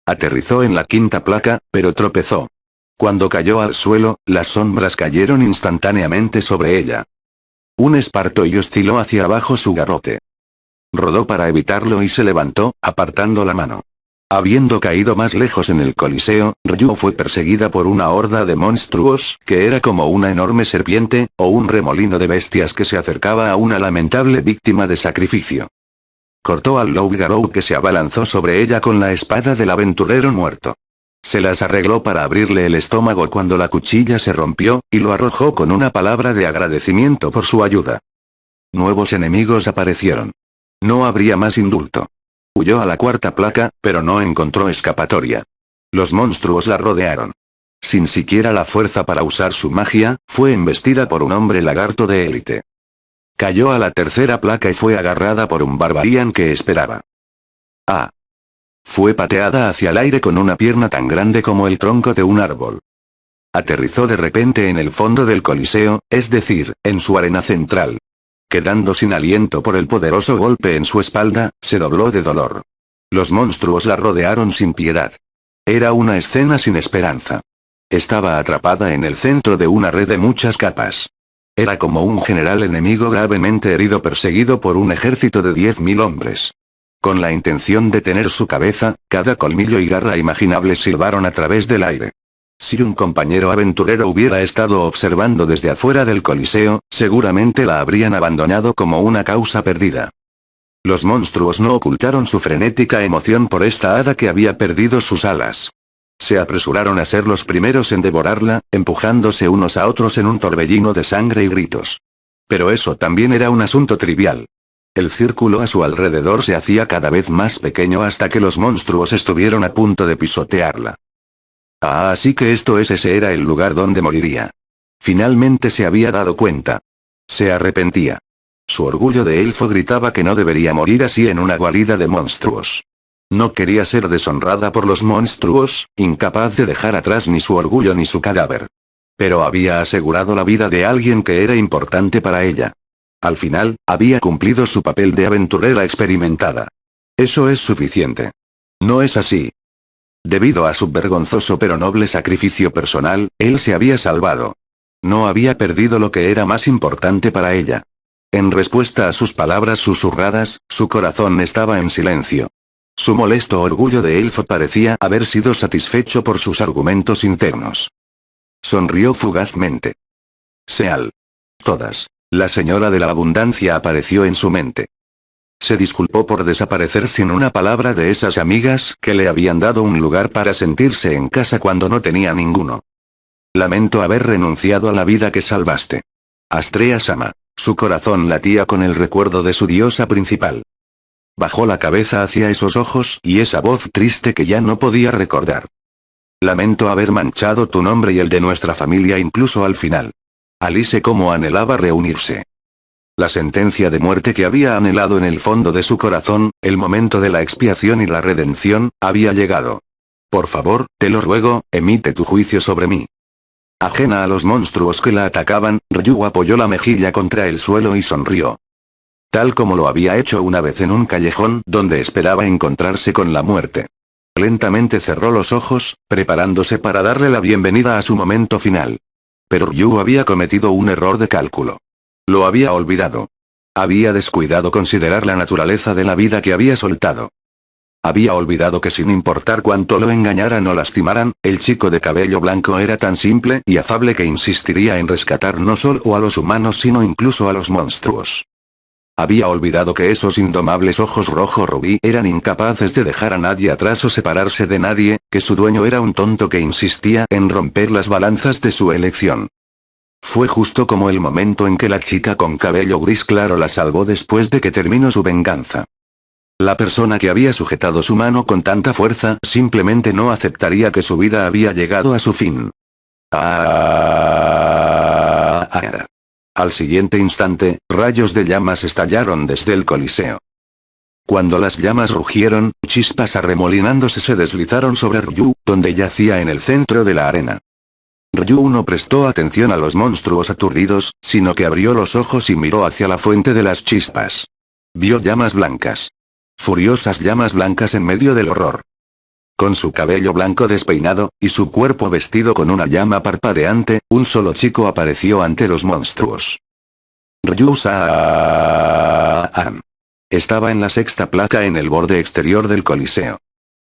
Aterrizó en la quinta placa, pero tropezó. Cuando cayó al suelo, las sombras cayeron instantáneamente sobre ella. Un esparto y osciló hacia abajo su garrote. Rodó para evitarlo y se levantó, apartando la mano. Habiendo caído más lejos en el coliseo, Ryu fue perseguida por una horda de monstruos, que era como una enorme serpiente, o un remolino de bestias que se acercaba a una lamentable víctima de sacrificio. Cortó al Loup-Garou que se abalanzó sobre ella con la espada del aventurero muerto. Se las arregló para abrirle el estómago cuando la cuchilla se rompió, y lo arrojó con una palabra de agradecimiento por su ayuda. Nuevos enemigos aparecieron. No habría más indulto. Huyó a la cuarta placa, pero no encontró escapatoria. Los monstruos la rodearon. Sin siquiera la fuerza para usar su magia, fue embestida por un hombre lagarto de élite. Cayó a la tercera placa y fue agarrada por un barbarian que esperaba. ¡Ah! Fue pateada hacia el aire con una pierna tan grande como el tronco de un árbol. Aterrizó de repente en el fondo del Coliseo, es decir, en su arena central. Quedando sin aliento por el poderoso golpe en su espalda, se dobló de dolor. Los monstruos la rodearon sin piedad. Era una escena sin esperanza. Estaba atrapada en el centro de una red de muchas capas. Era como un general enemigo gravemente herido perseguido por un ejército de 10.000 hombres. Con la intención de tener su cabeza, cada colmillo y garra imaginable silbaron a través del aire. Si un compañero aventurero hubiera estado observando desde afuera del Coliseo, seguramente la habrían abandonado como una causa perdida. Los monstruos no ocultaron su frenética emoción por esta hada que había perdido sus alas. Se apresuraron a ser los primeros en devorarla, empujándose unos a otros en un torbellino de sangre y gritos. Pero eso también era un asunto trivial. El círculo a su alrededor se hacía cada vez más pequeño hasta que los monstruos estuvieron a punto de pisotearla. Ah, así que ese era el lugar donde moriría. Finalmente se había dado cuenta. Se arrepentía. Su orgullo de elfo gritaba que no debería morir así en una guarida de monstruos. No quería ser deshonrada por los monstruos, incapaz de dejar atrás ni su orgullo ni su cadáver. Pero había asegurado la vida de alguien que era importante para ella. Al final, había cumplido su papel de aventurera experimentada. Eso es suficiente. ¿No es así? Debido a su vergonzoso pero noble sacrificio personal, él se había salvado. No había perdido lo que era más importante para ella. En respuesta a sus palabras susurradas, su corazón estaba en silencio. Su molesto orgullo de elfo parecía haber sido satisfecho por sus argumentos internos. Sonrió fugazmente. Seal. Todas. La señora de la abundancia apareció en su mente. Se disculpó por desaparecer sin una palabra de esas amigas que le habían dado un lugar para sentirse en casa cuando no tenía ninguno. Lamento haber renunciado a la vida que salvaste. Astrea Sama. Su corazón latía con el recuerdo de su diosa principal. Bajó la cabeza hacia esos ojos y esa voz triste que ya no podía recordar. Lamento haber manchado tu nombre y el de nuestra familia incluso al final. Alice como anhelaba reunirse. La sentencia de muerte que había anhelado en el fondo de su corazón, el momento de la expiación y la redención, había llegado. Por favor, te lo ruego, emite tu juicio sobre mí. Ajena a los monstruos que la atacaban, Ryu apoyó la mejilla contra el suelo y sonrió. Tal como lo había hecho una vez en un callejón donde esperaba encontrarse con la muerte. Lentamente cerró los ojos, preparándose para darle la bienvenida a su momento final. Pero Ryu había cometido un error de cálculo. Lo había olvidado. Había descuidado considerar la naturaleza de la vida que había soltado. Había olvidado que sin importar cuánto lo engañaran o lastimaran, el chico de cabello blanco era tan simple y afable que insistiría en rescatar no solo a los humanos sino incluso a los monstruos. Había olvidado que esos indomables ojos rojo rubí eran incapaces de dejar a nadie atrás o separarse de nadie, que su dueño era un tonto que insistía en romper las balanzas de su elección. Fue justo como el momento en que la chica con cabello gris claro la salvó después de que terminó su venganza. La persona que había sujetado su mano con tanta fuerza simplemente no aceptaría que su vida había llegado a su fin. Al siguiente instante, rayos de llamas estallaron desde el Coliseo. Cuando las llamas rugieron, chispas arremolinándose se deslizaron sobre Ryu, donde yacía en el centro de la arena. Ryu no prestó atención a los monstruos aturdidos, sino que abrió los ojos y miró hacia la fuente de las chispas. Vio llamas blancas. Furiosas llamas blancas en medio del horror. Con su cabello blanco despeinado, y su cuerpo vestido con una llama parpadeante, un solo chico apareció ante los monstruos. Ryu-san. Estaba en la sexta placa en el borde exterior del Coliseo.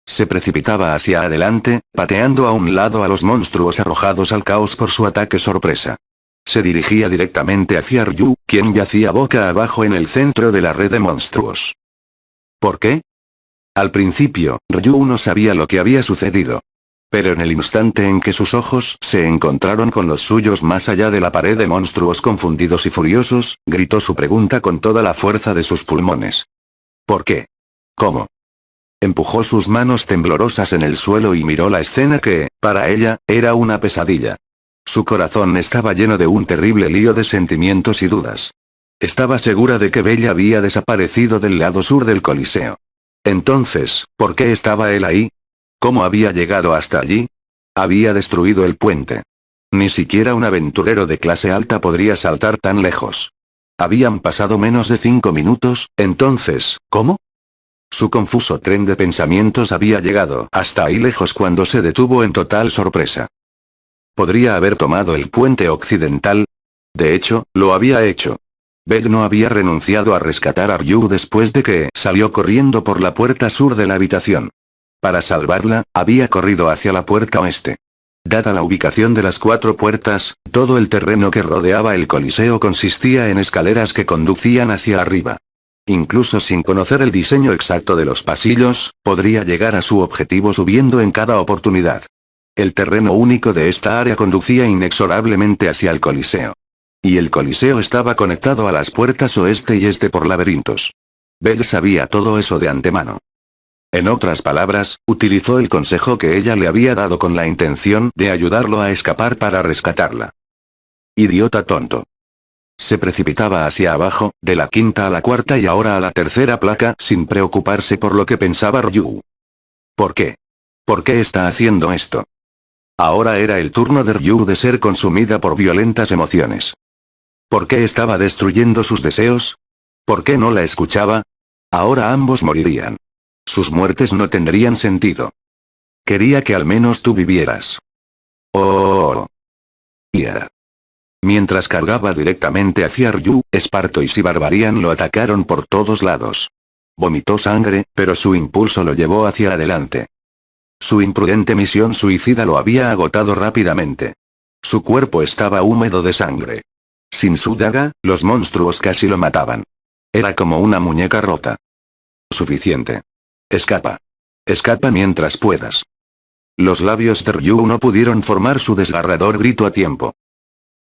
Se precipitaba hacia adelante, pateando a un lado a los monstruos arrojados al caos por su ataque sorpresa. Se dirigía directamente hacia Ryu, quien yacía boca abajo en el centro de la red de monstruos. ¿Por qué? Al principio, Ryu no sabía lo que había sucedido. Pero en el instante en que sus ojos se encontraron con los suyos más allá de la pared de monstruos confundidos y furiosos, gritó su pregunta con toda la fuerza de sus pulmones. ¿Por qué? ¿Cómo? Empujó sus manos temblorosas en el suelo y miró la escena que, para ella, era una pesadilla. Su corazón estaba lleno de un terrible lío de sentimientos y dudas. Estaba segura de que Bella había desaparecido del lado sur del Coliseo. Entonces, ¿por qué estaba él ahí? ¿Cómo había llegado hasta allí? Había destruido el puente. Ni siquiera un aventurero de clase alta podría saltar tan lejos. Habían pasado menos de 5 minutos, entonces, ¿cómo? Su confuso tren de pensamientos había llegado hasta ahí lejos cuando se detuvo en total sorpresa. ¿Podría haber tomado el puente occidental? De hecho, lo había hecho. Belle no había renunciado a rescatar a Ryu después de que salió corriendo por la puerta sur de la habitación. Para salvarla, había corrido hacia la puerta oeste. Dada la ubicación de las 4 puertas, todo el terreno que rodeaba el Coliseo consistía en escaleras que conducían hacia arriba. Incluso sin conocer el diseño exacto de los pasillos, podría llegar a su objetivo subiendo en cada oportunidad. El terreno único de esta área conducía inexorablemente hacia el Coliseo. Y el Coliseo estaba conectado a las puertas oeste y este por laberintos. Belle sabía todo eso de antemano. En otras palabras, utilizó el consejo que ella le había dado con la intención de ayudarlo a escapar para rescatarla. Idiota tonto. Se precipitaba hacia abajo, de la 5ª a la 4ª y ahora a la 3ª placa sin preocuparse por lo que pensaba Ryu. ¿Por qué? ¿Por qué está haciendo esto? Ahora era el turno de Ryu de ser consumida por violentas emociones. ¿Por qué estaba destruyendo sus deseos? ¿Por qué no la escuchaba? Ahora ambos morirían. Sus muertes no tendrían sentido. Quería que al menos tú vivieras. Oh. Yeah. Mientras cargaba directamente hacia Ryu, Spartois y Barbarian lo atacaron por todos lados. Vomitó sangre, pero su impulso lo llevó hacia adelante. Su imprudente misión suicida lo había agotado rápidamente. Su cuerpo estaba húmedo de sangre. Sin su daga, los monstruos casi lo mataban. Era como una muñeca rota. Suficiente. Escapa. Escapa mientras puedas. Los labios de Ryu no pudieron formar su desgarrador grito a tiempo.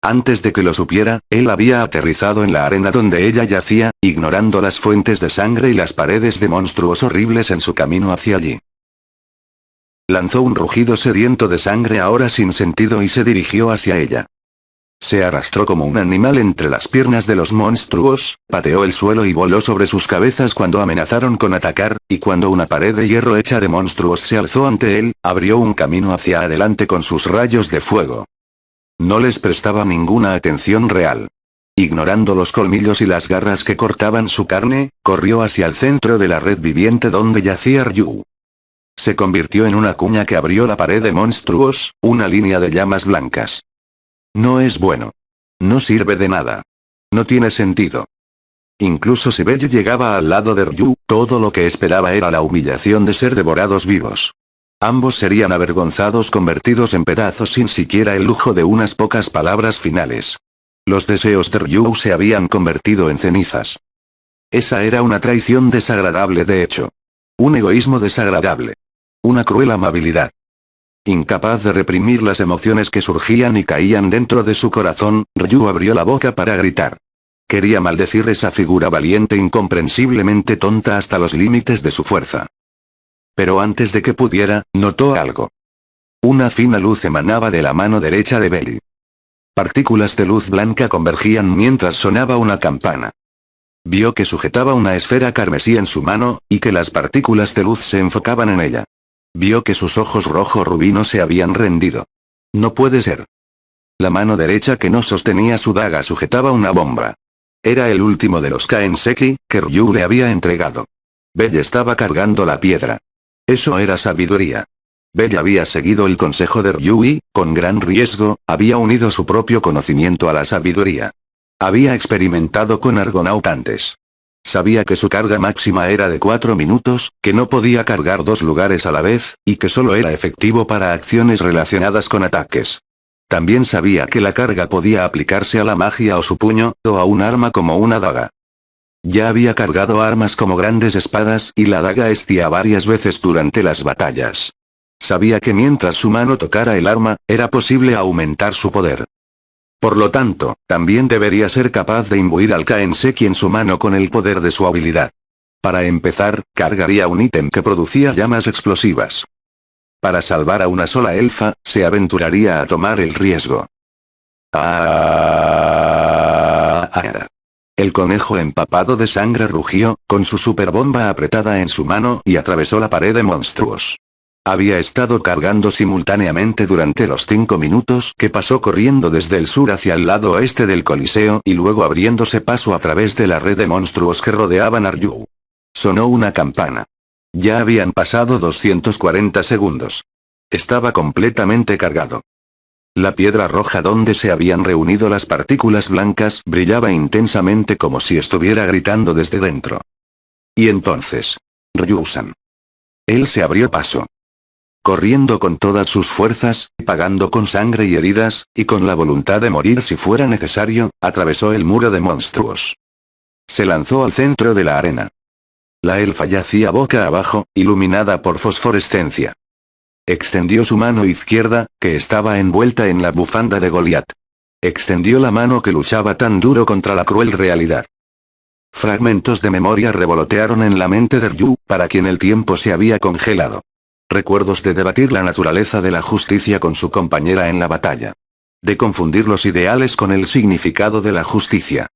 Antes de que lo supiera, él había aterrizado en la arena donde ella yacía, ignorando las fuentes de sangre y las paredes de monstruos horribles en su camino hacia allí. Lanzó un rugido sediento de sangre ahora sin sentido y se dirigió hacia ella. Se arrastró como un animal entre las piernas de los monstruos, pateó el suelo y voló sobre sus cabezas cuando amenazaron con atacar, y cuando una pared de hierro hecha de monstruos se alzó ante él, abrió un camino hacia adelante con sus rayos de fuego. No les prestaba ninguna atención real. Ignorando los colmillos y las garras que cortaban su carne, corrió hacia el centro de la red viviente donde yacía Ryu. Se convirtió en una cuña que abrió la pared de monstruos, una línea de llamas blancas. No es bueno. No sirve de nada. No tiene sentido. Incluso si Belle llegaba al lado de Ryu, todo lo que esperaba era la humillación de ser devorados vivos. Ambos serían avergonzados convertidos en pedazos sin siquiera el lujo de unas pocas palabras finales. Los deseos de Ryu se habían convertido en cenizas. Esa era una traición desagradable de hecho. Un egoísmo desagradable. Una cruel amabilidad. Incapaz de reprimir las emociones que surgían y caían dentro de su corazón, Ryu abrió la boca para gritar. Quería maldecir esa figura valiente incomprensiblemente tonta hasta los límites de su fuerza. Pero antes de que pudiera, notó algo. Una fina luz emanaba de la mano derecha de Belle. Partículas de luz blanca convergían mientras sonaba una campana. Vio que sujetaba una esfera carmesí en su mano, y que las partículas de luz se enfocaban en ella. Vio que sus ojos rojo rubí no se habían rendido. No puede ser. La mano derecha que no sostenía su daga sujetaba una bomba. Era el último de los Kaenseki, que Ryu le había entregado. Belle estaba cargando la piedra. Eso era sabiduría. Belle había seguido el consejo de Ryu y, con gran riesgo, había unido su propio conocimiento a la sabiduría. Había experimentado con Argonaut antes. Sabía que su carga máxima era de 4 minutos, que no podía cargar 2 lugares a la vez, y que solo era efectivo para acciones relacionadas con ataques. También sabía que la carga podía aplicarse a la magia o su puño, o a un arma como una daga. Ya había cargado armas como grandes espadas y la daga Estia varias veces durante las batallas. Sabía que mientras su mano tocara el arma, era posible aumentar su poder. Por lo tanto, también debería ser capaz de imbuir al Kaenseki en su mano con el poder de su habilidad. Para empezar, cargaría un ítem que producía llamas explosivas. Para salvar a una sola elfa, se aventuraría a tomar el riesgo. El conejo empapado de sangre rugió, con su superbomba apretada en su mano y atravesó la pared de monstruos. Había estado cargando simultáneamente durante los 5 minutos que pasó corriendo desde el sur hacia el lado oeste del Coliseo y luego abriéndose paso a través de la red de monstruos que rodeaban a Ryu. Sonó una campana. Ya habían pasado 240 segundos. Estaba completamente cargado. La piedra roja donde se habían reunido las partículas blancas brillaba intensamente como si estuviera gritando desde dentro. Y entonces. Ryu-san. Él se abrió paso. Corriendo con todas sus fuerzas, pagando con sangre y heridas, y con la voluntad de morir si fuera necesario, atravesó el muro de monstruos. Se lanzó al centro de la arena. La elfa yacía boca abajo, iluminada por fosforescencia. Extendió su mano izquierda, que estaba envuelta en la bufanda de Goliat. Extendió la mano que luchaba tan duro contra la cruel realidad. Fragmentos de memoria revolotearon en la mente de Ryu, para quien el tiempo se había congelado. Recuerdos de debatir la naturaleza de la justicia con su compañera en la batalla. De confundir los ideales con el significado de la justicia.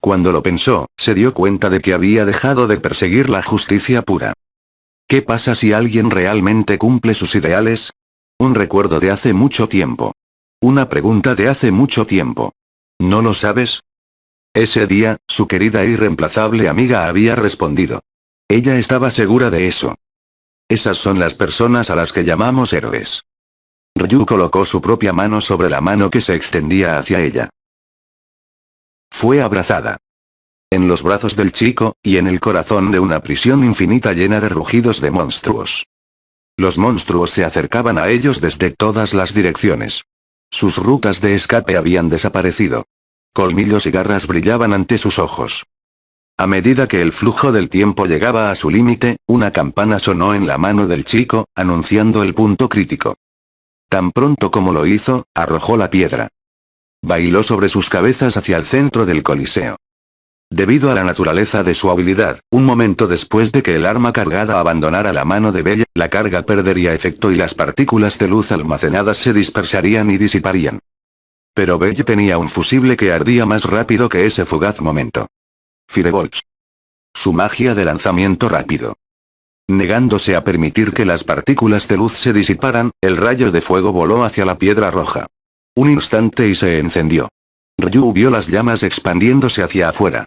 Cuando lo pensó, se dio cuenta de que había dejado de perseguir la justicia pura. ¿Qué pasa si alguien realmente cumple sus ideales? Un recuerdo de hace mucho tiempo. Una pregunta de hace mucho tiempo. ¿No lo sabes? Ese día, su querida e irreemplazable amiga había respondido. Ella estaba segura de eso. Esas son las personas a las que llamamos héroes. Ryu colocó su propia mano sobre la mano que se extendía hacia ella. Fue abrazada. En los brazos del chico, y en el corazón de una prisión infinita llena de rugidos de monstruos. Los monstruos se acercaban a ellos desde todas las direcciones. Sus rutas de escape habían desaparecido. Colmillos y garras brillaban ante sus ojos. A medida que el flujo del tiempo llegaba a su límite, una campana sonó en la mano del chico, anunciando el punto crítico. Tan pronto como lo hizo, arrojó la piedra. Bailó sobre sus cabezas hacia el centro del Coliseo. Debido a la naturaleza de su habilidad, un momento después de que el arma cargada abandonara la mano de Bella, la carga perdería efecto y las partículas de luz almacenadas se dispersarían y disiparían. Pero Bella tenía un fusible que ardía más rápido que ese fugaz momento. Firebolts. Su magia de lanzamiento rápido. Negándose a permitir que las partículas de luz se disiparan, el rayo de fuego voló hacia la piedra roja. Un instante y se encendió. Ryu vio las llamas expandiéndose hacia afuera.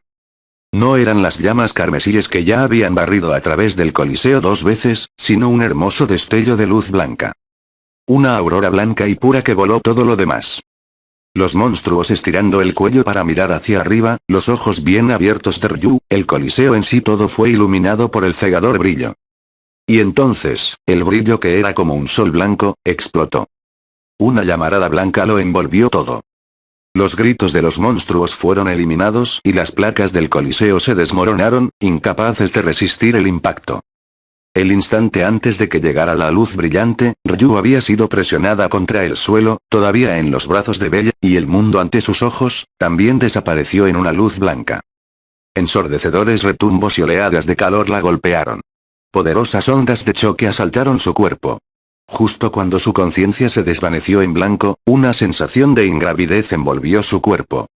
No eran las llamas carmesíes que ya habían barrido a través del Coliseo 2 veces, sino un hermoso destello de luz blanca. Una aurora blanca y pura que voló todo lo demás. Los monstruos estirando el cuello para mirar hacia arriba, los ojos bien abiertos de Ryu, el Coliseo en sí todo fue iluminado por el cegador brillo. Y entonces, el brillo que era como un sol blanco, explotó. Una llamarada blanca lo envolvió todo. Los gritos de los monstruos fueron eliminados y las placas del Coliseo se desmoronaron, incapaces de resistir el impacto. El instante antes de que llegara la luz brillante, Ryu había sido presionada contra el suelo, todavía en los brazos de Bella, y el mundo ante sus ojos, también desapareció en una luz blanca. Ensordecedores retumbos y oleadas de calor la golpearon. Poderosas ondas de choque asaltaron su cuerpo. Justo cuando su conciencia se desvaneció en blanco, una sensación de ingravidez envolvió su cuerpo.